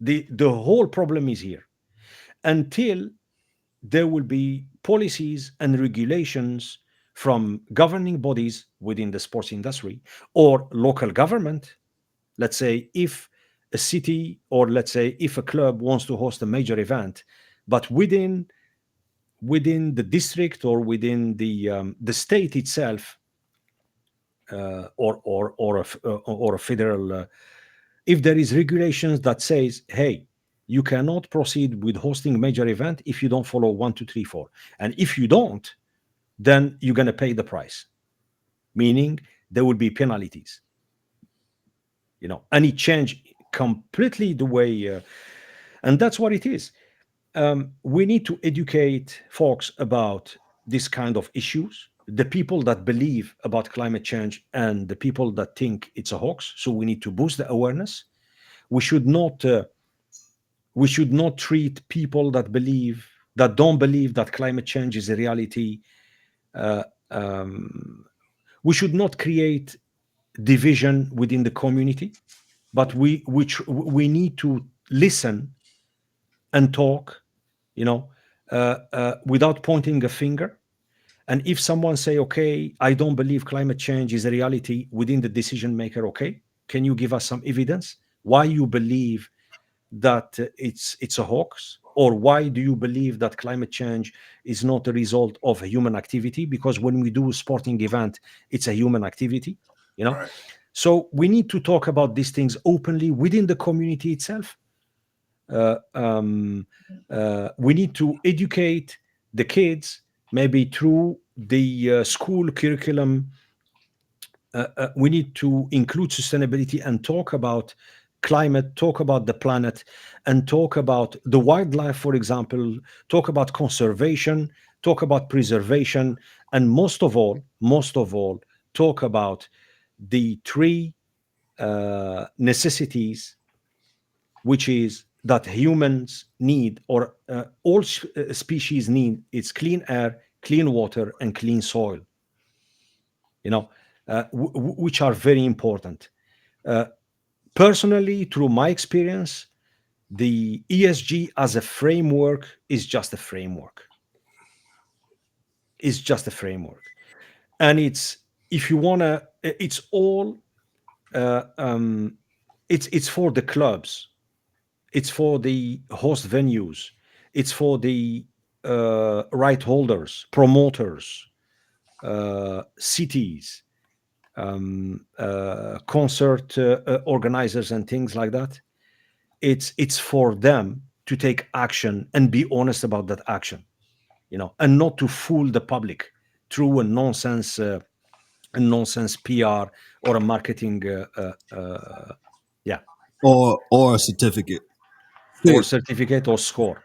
The whole problem is here. Until there will be policies and regulations from governing bodies within the sports industry or local government. Let's say if a city or let's say if a club wants to host a major event, but within the district or within the state itself, or a federal, if there is regulations that says, hey, you cannot proceed with hosting major event if you don't follow 1, 2, 3, 4, and if you don't, then you're going to pay the price, meaning there will be penalties. And it changed completely the way, and that's what it is. We need to educate folks about this kind of issues, the people that believe about climate change and the people that think it's a hoax. So we need to boost the awareness. We should not treat people that don't believe that climate change is a reality. uh, um, we should not create division within the community, but we need to listen and talk, you know, without pointing a finger. And if someone say, okay, I don't believe climate change is a reality within the decision maker, okay, can you give us some evidence why you believe that it's a hoax, or why do you believe that climate change is not a result of a human activity? Because when we do a sporting event, it's a human activity, you know. Right. So we need to talk about these things openly within the community itself. uh, um, we need to educate the kids, maybe through the school curriculum. We need to include sustainability and talk about climate, talk about the planet, and talk about the wildlife, for example, talk about conservation, talk about preservation, and most of all, talk about the three necessities, which is that humans need, or all species need. It's clean air, clean water, and clean soil, you know, which are very important. Uh, Personally, through my experience, the ESG as a framework is just a framework. It's just a framework. And it's, if you want to, it's all, uh, um, it's for the clubs, it's for the host venues, it's for the right holders, promoters, cities, concert organizers, and things like that. It's for them to take action and be honest about that action, and not to fool the public through a nonsense PR or a marketing, yeah, Or a certificate. or Sid, certificate or score.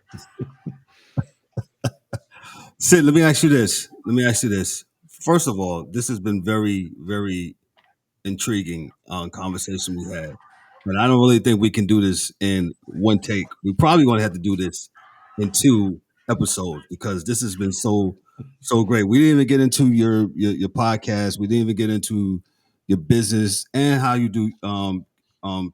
Sid, let me ask you this. First of all, this has been very, very intriguing conversation we had. But I don't really think we can do this in one take. We probably going to have to do this in two episodes because this has been so So great. We didn't even get into your podcast. We didn't even get into your business and how you do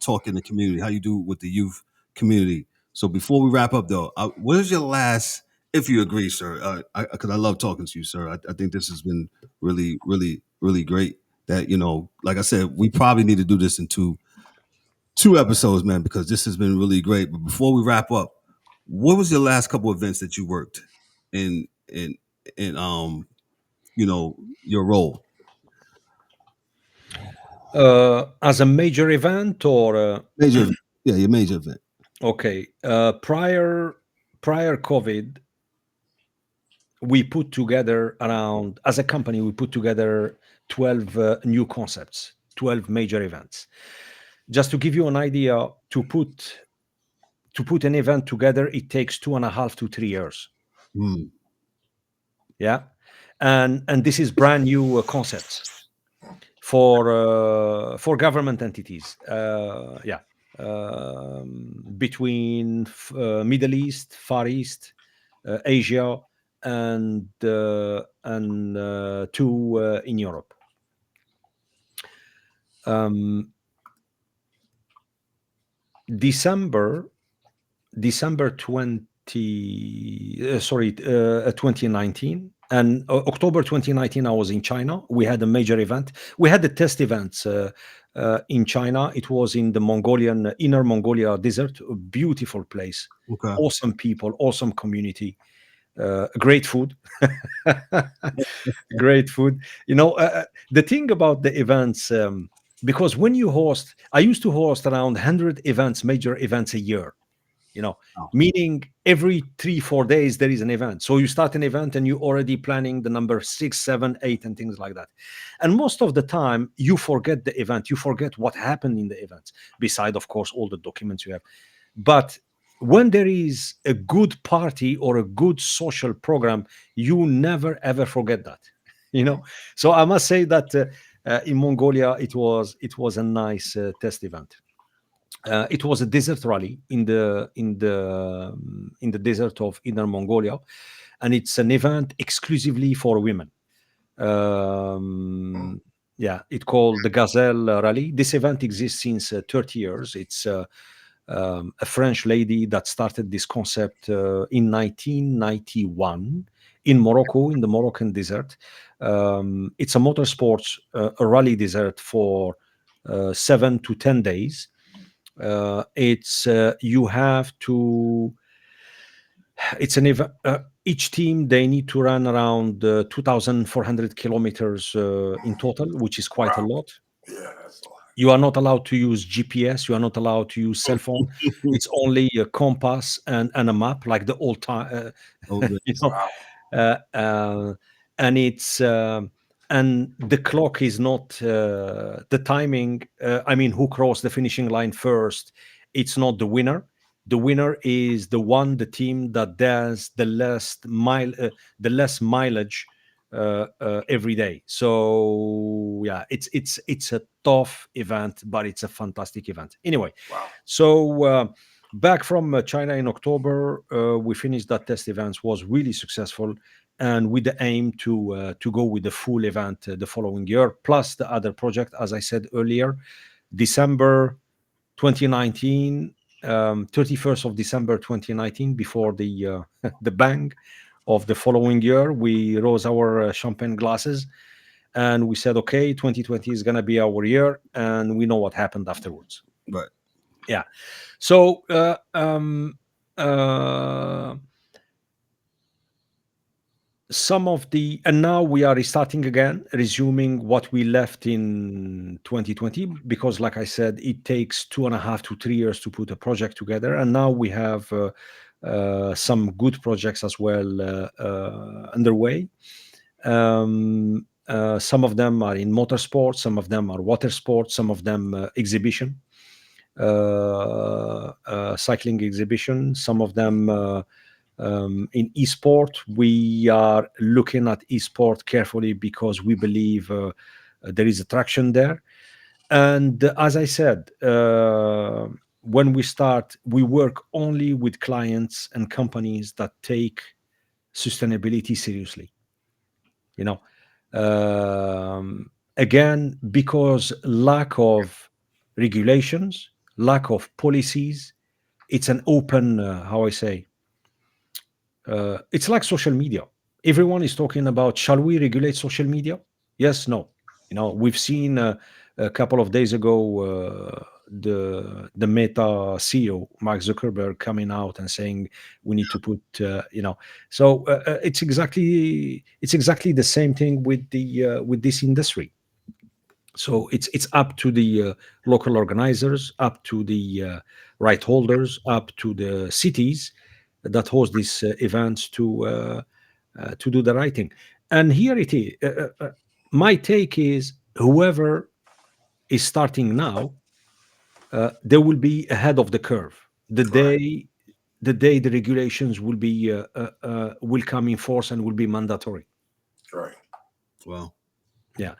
talk in the community, how you do with the youth community. So before we wrap up, though, what is your last, if you agree, sir? Because I love talking to you, sir. I think this has been really, really, really great. That like I said, we probably need to do this in two episodes, man, because this has been really great. But before we wrap up, what was your last couple events that you worked in your role? As a major event or Major event. Yeah, your major event. okay, prior COVID, we put together around, as a company, we put together 12 new concepts, 12 major events. Just to give you an idea, to put an event together, it takes 2.5 to 3 years. Mm. Yeah, and this is brand new concepts for government entities. Yeah, between Middle East, Far East, Asia, and two in Europe. December 2019 and October 2019, I was in China. We had a major event. We had the test events in China. It was in the Inner Mongolia desert, a beautiful place. Okay. Awesome people, awesome community, great food. Great food. The thing about the events, because when you host, I used to host around 100 events, major events a year. Meaning every 3-4 days there is an event. So you start an event and you're already planning the number 6, 7, 8 and things like that. And most of the time you forget the event, you forget what happened in the event, beside of course all the documents you have. But when there is a good party or a good social program, you never ever forget that. So I must say that in Mongolia it was a nice test event. It was a desert rally in the desert of Inner Mongolia, and it's an event exclusively for women. Yeah, it's called the Gazelle Rally. This event exists since 30 years. It's a French lady that started this concept in 1991 in Morocco, in the Moroccan desert. It's a motorsports, a rally desert for 7 to 10 days. You have to. It's an event. Each team, they need to run around 2,400 kilometers in total, which is quite a lot. Yeah, that's a lot. You are not allowed to use GPS. You are not allowed to use cell phone. It's only a compass and a map, like the old time. Wow. And it's and the clock is not the timing. I mean, who crossed the finishing line first? It's not the winner. The winner is the team that does the less mileage every day. So yeah, it's a tough event, but it's a fantastic event. Anyway, Wow. so back from China in October, we finished that test event. Was really successful, and with the aim to go with the full event the following year, plus the other project, as I said earlier, December 2019. 31st of December 2019, before the the bang of the following year, we rose our champagne glasses and we said, okay, 2020 is going to be our year, and we know what happened afterwards. Right. Yeah. So and now we are restarting again, resuming what we left in 2020, because like I said, it takes 2.5 to 3 years to put a project together, and now we have some good projects as well underway. Some of them are in motorsport, some of them are water sports, some of them exhibition, cycling exhibition, some of them in esport. We are looking at esport carefully because we believe there is attraction there. And as I said, when we start, we work only with clients and companies that take sustainability seriously. you know. Again, because lack of regulations, lack of policies, it's an open, how I say, it's like social media. Everyone is talking about, shall we regulate social media? Yes, no. We've seen a couple of days ago the Meta CEO Mark Zuckerberg coming out and saying we need to put, So it's exactly the same thing with this industry. So it's up to the local organizers, up to the right holders, up to the cities that host these events to do the right thing. And here it is. My take is whoever is starting now, they will be ahead of the curve. The Right. day the regulations will come in force and will be mandatory. Right. Well, Yeah.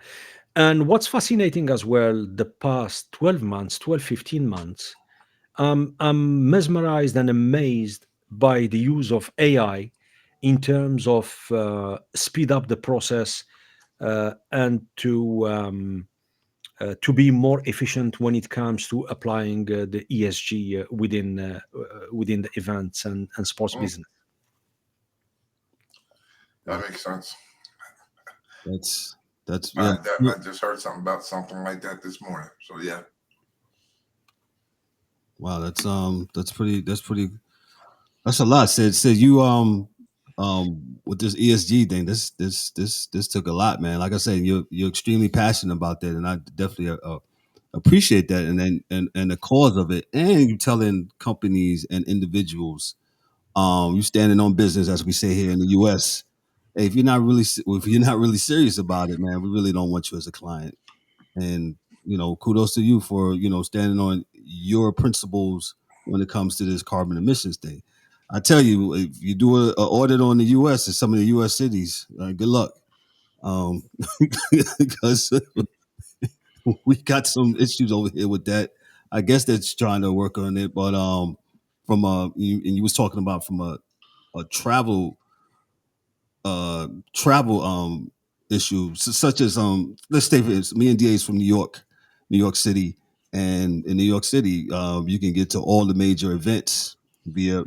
And what's fascinating as well, the past 12 months, 12, 15 months, I'm mesmerized and amazed by the use of AI in terms of speed up the process and to be more efficient when it comes to applying the ESG within the events and sports Mm, business. that makes sense. that's yeah. I just heard something about something like that this morning. So yeah. Wow, that's pretty. That's a lot. Said you with this ESG thing. This took a lot, man. Like I said, you're extremely passionate about that, and I definitely appreciate that, and then and the cause of it, and you telling companies and individuals, you standing on business, as we say here in the U.S. Hey, if you're not really serious about it, man, we really don't want you as a client. And kudos to you for standing on your principles when it comes to this carbon emissions thing. I tell you, if you do a audit on the U.S. and some of the U.S. cities, good luck, um, because we got some issues over here with that. I guess that's trying to work on it, but from you was talking about from a travel issue, such as let's say for instance, me and DA is from New York City, and in New York City, you can get to all the major events via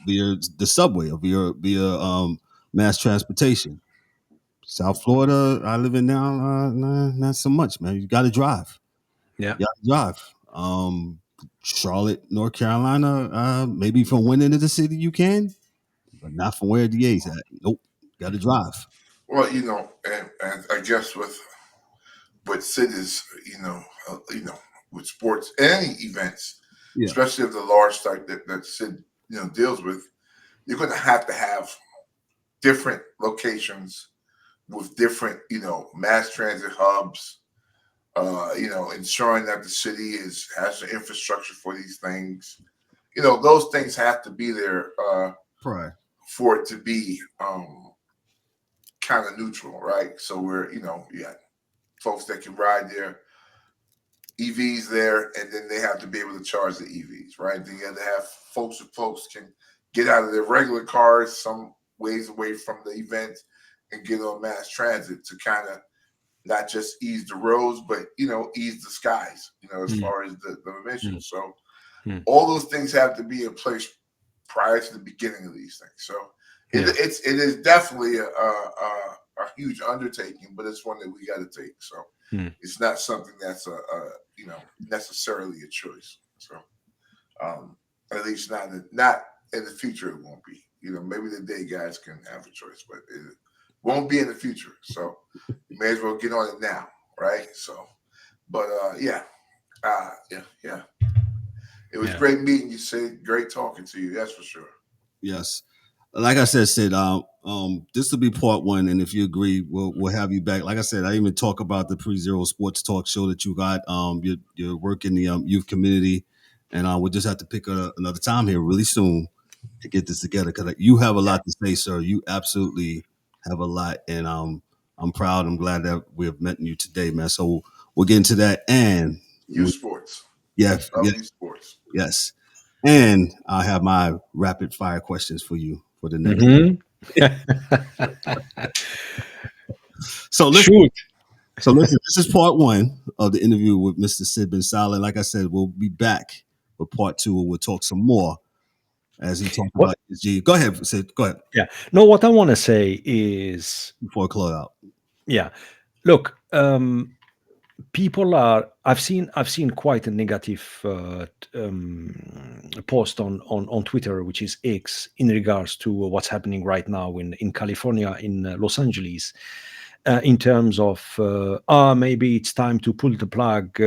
the subway or via mass transportation. South Florida, I live in now, nah, not so much, man. You got to drive. Yeah. You got to drive. Charlotte, North Carolina, maybe from one end of the city you can, but not from where DA's at. Nope, got to drive. Well, and I guess with cities, with sports, any events, Yeah. especially of the large type that Sid deals with, you're going to have different locations with different mass transit hubs. Ensuring that the city has the infrastructure for these things. Those things have to be there Right. for it to be kind of neutral, right? So we're you got folks that can ride their EVs there, and then they have to be able to charge the EVs, right? Then you have to have folks can get out of their regular cars some ways away from the event and get on mass transit to kind of not just ease the roads, but ease the skies, as Mm, far as the mm, emissions. So mm. all those things have to be in place prior to the beginning of these things. So Yeah. it is definitely a huge undertaking, but it's one that we got to take. So Mm. it's not something that's necessarily a choice. So at least not in the future it won't be. Maybe the day guys can have a choice, but it won't be in the future. So you may as well get on it now, right? So, but yeah. It was Yeah. great meeting you, Sid. Great talking to you. That's for sure. Yes. Like I said, Sid, this will be part one, and if you agree, we'll have you back. Like I said, I even talk about the Pre-Zero Sports Talk show that you got. Your work in the youth community, and we'll just have to pick another time here really soon to get this together because you have a Yeah. lot to say, sir. You absolutely have a lot, and I'm proud. I'm glad that we have met you today, man. So we'll get into that, and You sports. yeah, Love you sports. yes. And I have my rapid fire questions for you for the next. Mhm. So listen, Shoot. so listen, this is part one of the interview with Mr. Sid Bensalah. Like I said, we'll be back with part two, where we'll talk some more as he talked What? about ESG. Go ahead, Sid. Go ahead Yeah. No, what I want to say is, before I close out. yeah, look, people are. I've seen quite a negative post on Twitter, which is X, in regards to what's happening right now in California, in Los Angeles, in terms of maybe it's time to pull the plug,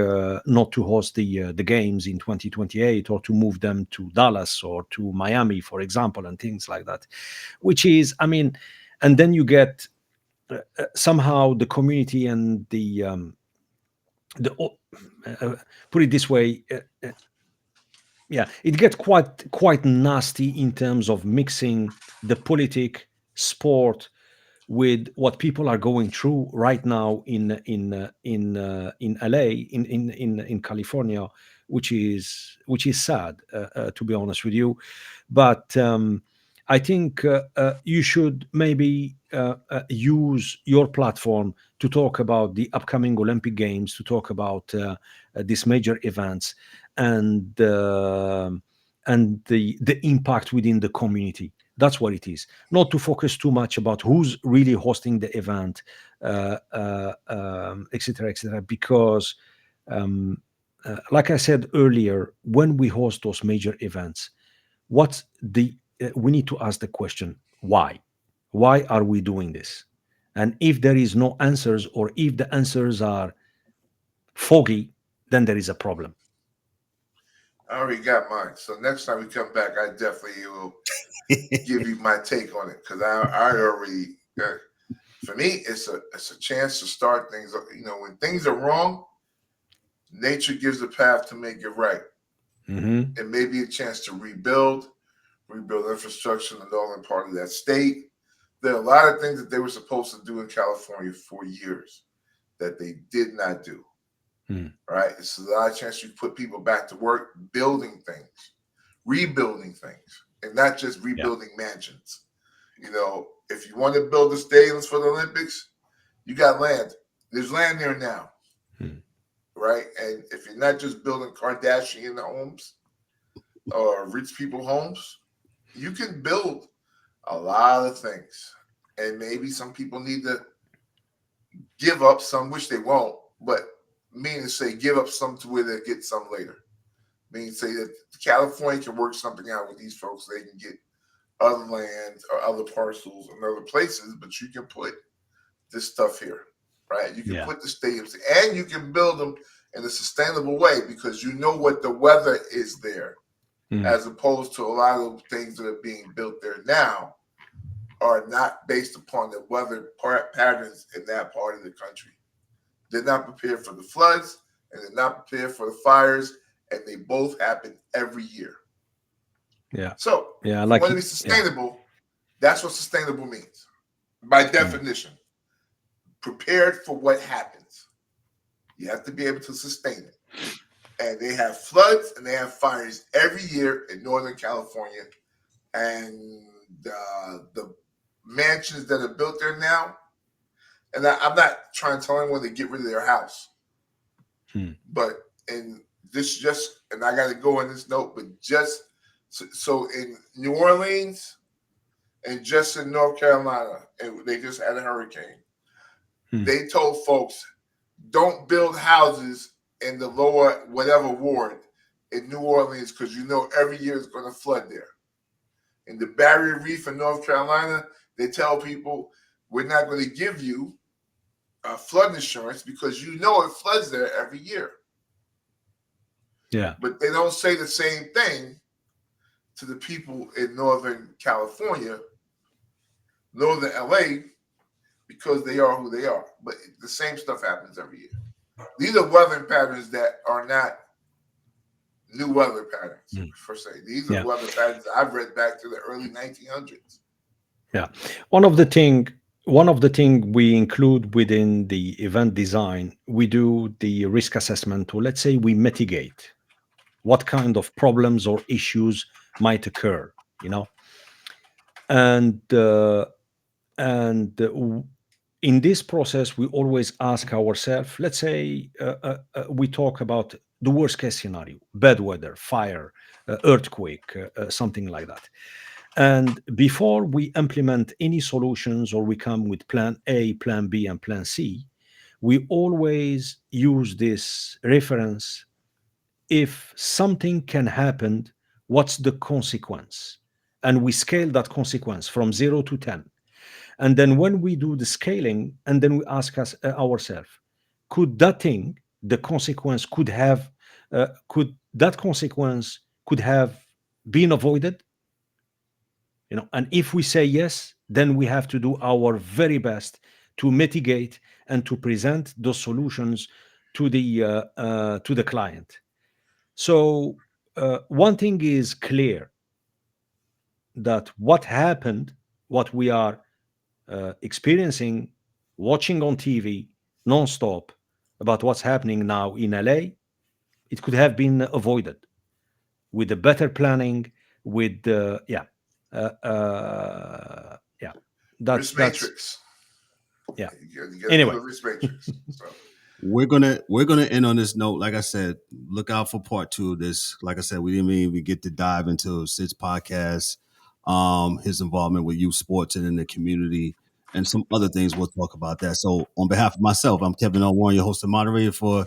not to host the games in 2028, or to move them to Dallas or to Miami, for example, and things like that. Which is, I mean, and then you get somehow the community and the put it this way, yeah, it gets quite nasty in terms of mixing the politic, sport, with what people are going through right now in LA, in California, which is sad, to be honest with you. But I think you should maybe use your platform to talk about the upcoming Olympic Games, to talk about these major events, and the impact within the community. That's what it is. Not to focus too much about who's really hosting the event, etc., etc. Because, like I said earlier, when we host those major events, we need to ask the question, why? Why are we doing this? And if there is no answers, or if the answers are foggy, then there is a problem. I already got mine. So next time we come back, I definitely will give you my take on it, because I already. For me, it's a chance to start things. You know, when things are wrong, nature gives a path to make it right. Mm-hmm. It may be a chance to rebuild infrastructure in the northern part of that state. There are a lot of things that they were supposed to do in California for years that they did not do. Right? It's a lot of chance you put people back to work building things, rebuilding things, and not just rebuilding mansions. You know, if you want to build the stadiums for the Olympics, you got land. There's land there now. Right? And if you're not just building Kardashian homes or rich people homes, you can build a lot of things. And maybe some people need to give up some, which they won't, but meaning to say give up some to where they get some later. Meaning to say that California can work something out with these folks. They can get other land or other parcels and other places, but you can put this stuff here, right? You can put the stadiums, and you can build them in a sustainable way, because you know what the weather is there, as opposed to a lot of things that are being built there now are not based upon the weather patterns in that part of the country. They're not prepared for the floods, and they're not prepared for the fires, and they both happen every year. Yeah. So if you want to be sustainable, that's what sustainable means. By definition, prepared for what happens. You have to be able to sustain it. And they have floods and they have fires every year in Northern California. And the mansions that are built there now, and I'm not trying to tell anyone to get rid of their house. But in this and I got to go on this note, but just so in New Orleans and just in North Carolina, and they just had a hurricane. They told folks, don't build houses in the lower whatever ward in New Orleans, because you know every year it's going to flood there. In the Barrier Reef in North Carolina, they tell people, we're not going to give you flood insurance because you know it floods there every year. Yeah. But they don't say the same thing to the people in Northern California, Northern LA, because they are who they are. But the same stuff happens every year. These are weather patterns that are not new weather patterns, per se. These are weather patterns I've read back to the early 1900s. Yeah. One of the thing we include within the event design, we do the risk assessment to, let's say, we mitigate what kind of problems or issues might occur, and in this process, we always ask ourselves, let's say we talk about the worst case scenario, bad weather, fire, earthquake, something like that. And before we implement any solutions or we come with plan A, plan B, and plan C, we always use this reference. If something can happen, what's the consequence? And we scale that consequence from 0 to 10. And then when we do the scaling, and then we ask ourselves, could that thing, the consequence could have, could that consequence could have been avoided? And if we say yes, then we have to do our very best to mitigate and to present those solutions to the client. So one thing is clear, that what happened, what we are experiencing, watching on TV nonstop about what's happening now in LA, it could have been avoided with the better planning, with risk matrix. Yeah. You gotta Anyway. do the risk matrix. So. We're gonna end on this note. Like I said, look out for part 2 of this. Like I said, we didn't even get to dive into Sid's podcast, his involvement with youth sports and in the community, and some other things. We'll talk about that. So on behalf of myself, I'm Kevin L. Warren, your host and moderator, for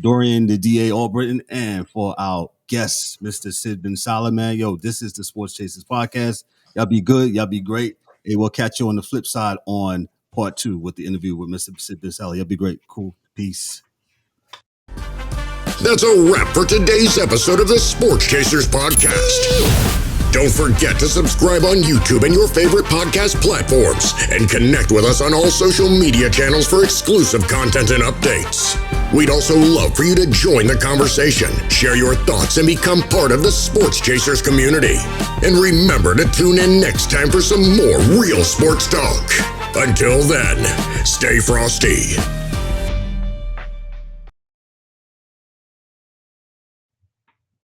Dorian, the DA Albritton, and for our guest, Mr. Sid Bensalah, man. Yo, this is the Sports Chasers podcast. Y'all be good. Y'all be great. And we'll catch you on the flip side on part 2 with the interview with Mr. Sid Bensalah. Y'all be great. Cool. Peace. That's a wrap for today's episode of the Sports Chasers podcast. Don't forget to subscribe on YouTube and your favorite podcast platforms, and connect with us on all social media channels for exclusive content and updates. We'd also love for you to join the conversation, share your thoughts, and become part of the Sports Chasers community. And remember to tune in next time for some more real sports talk. Until then, stay frosty.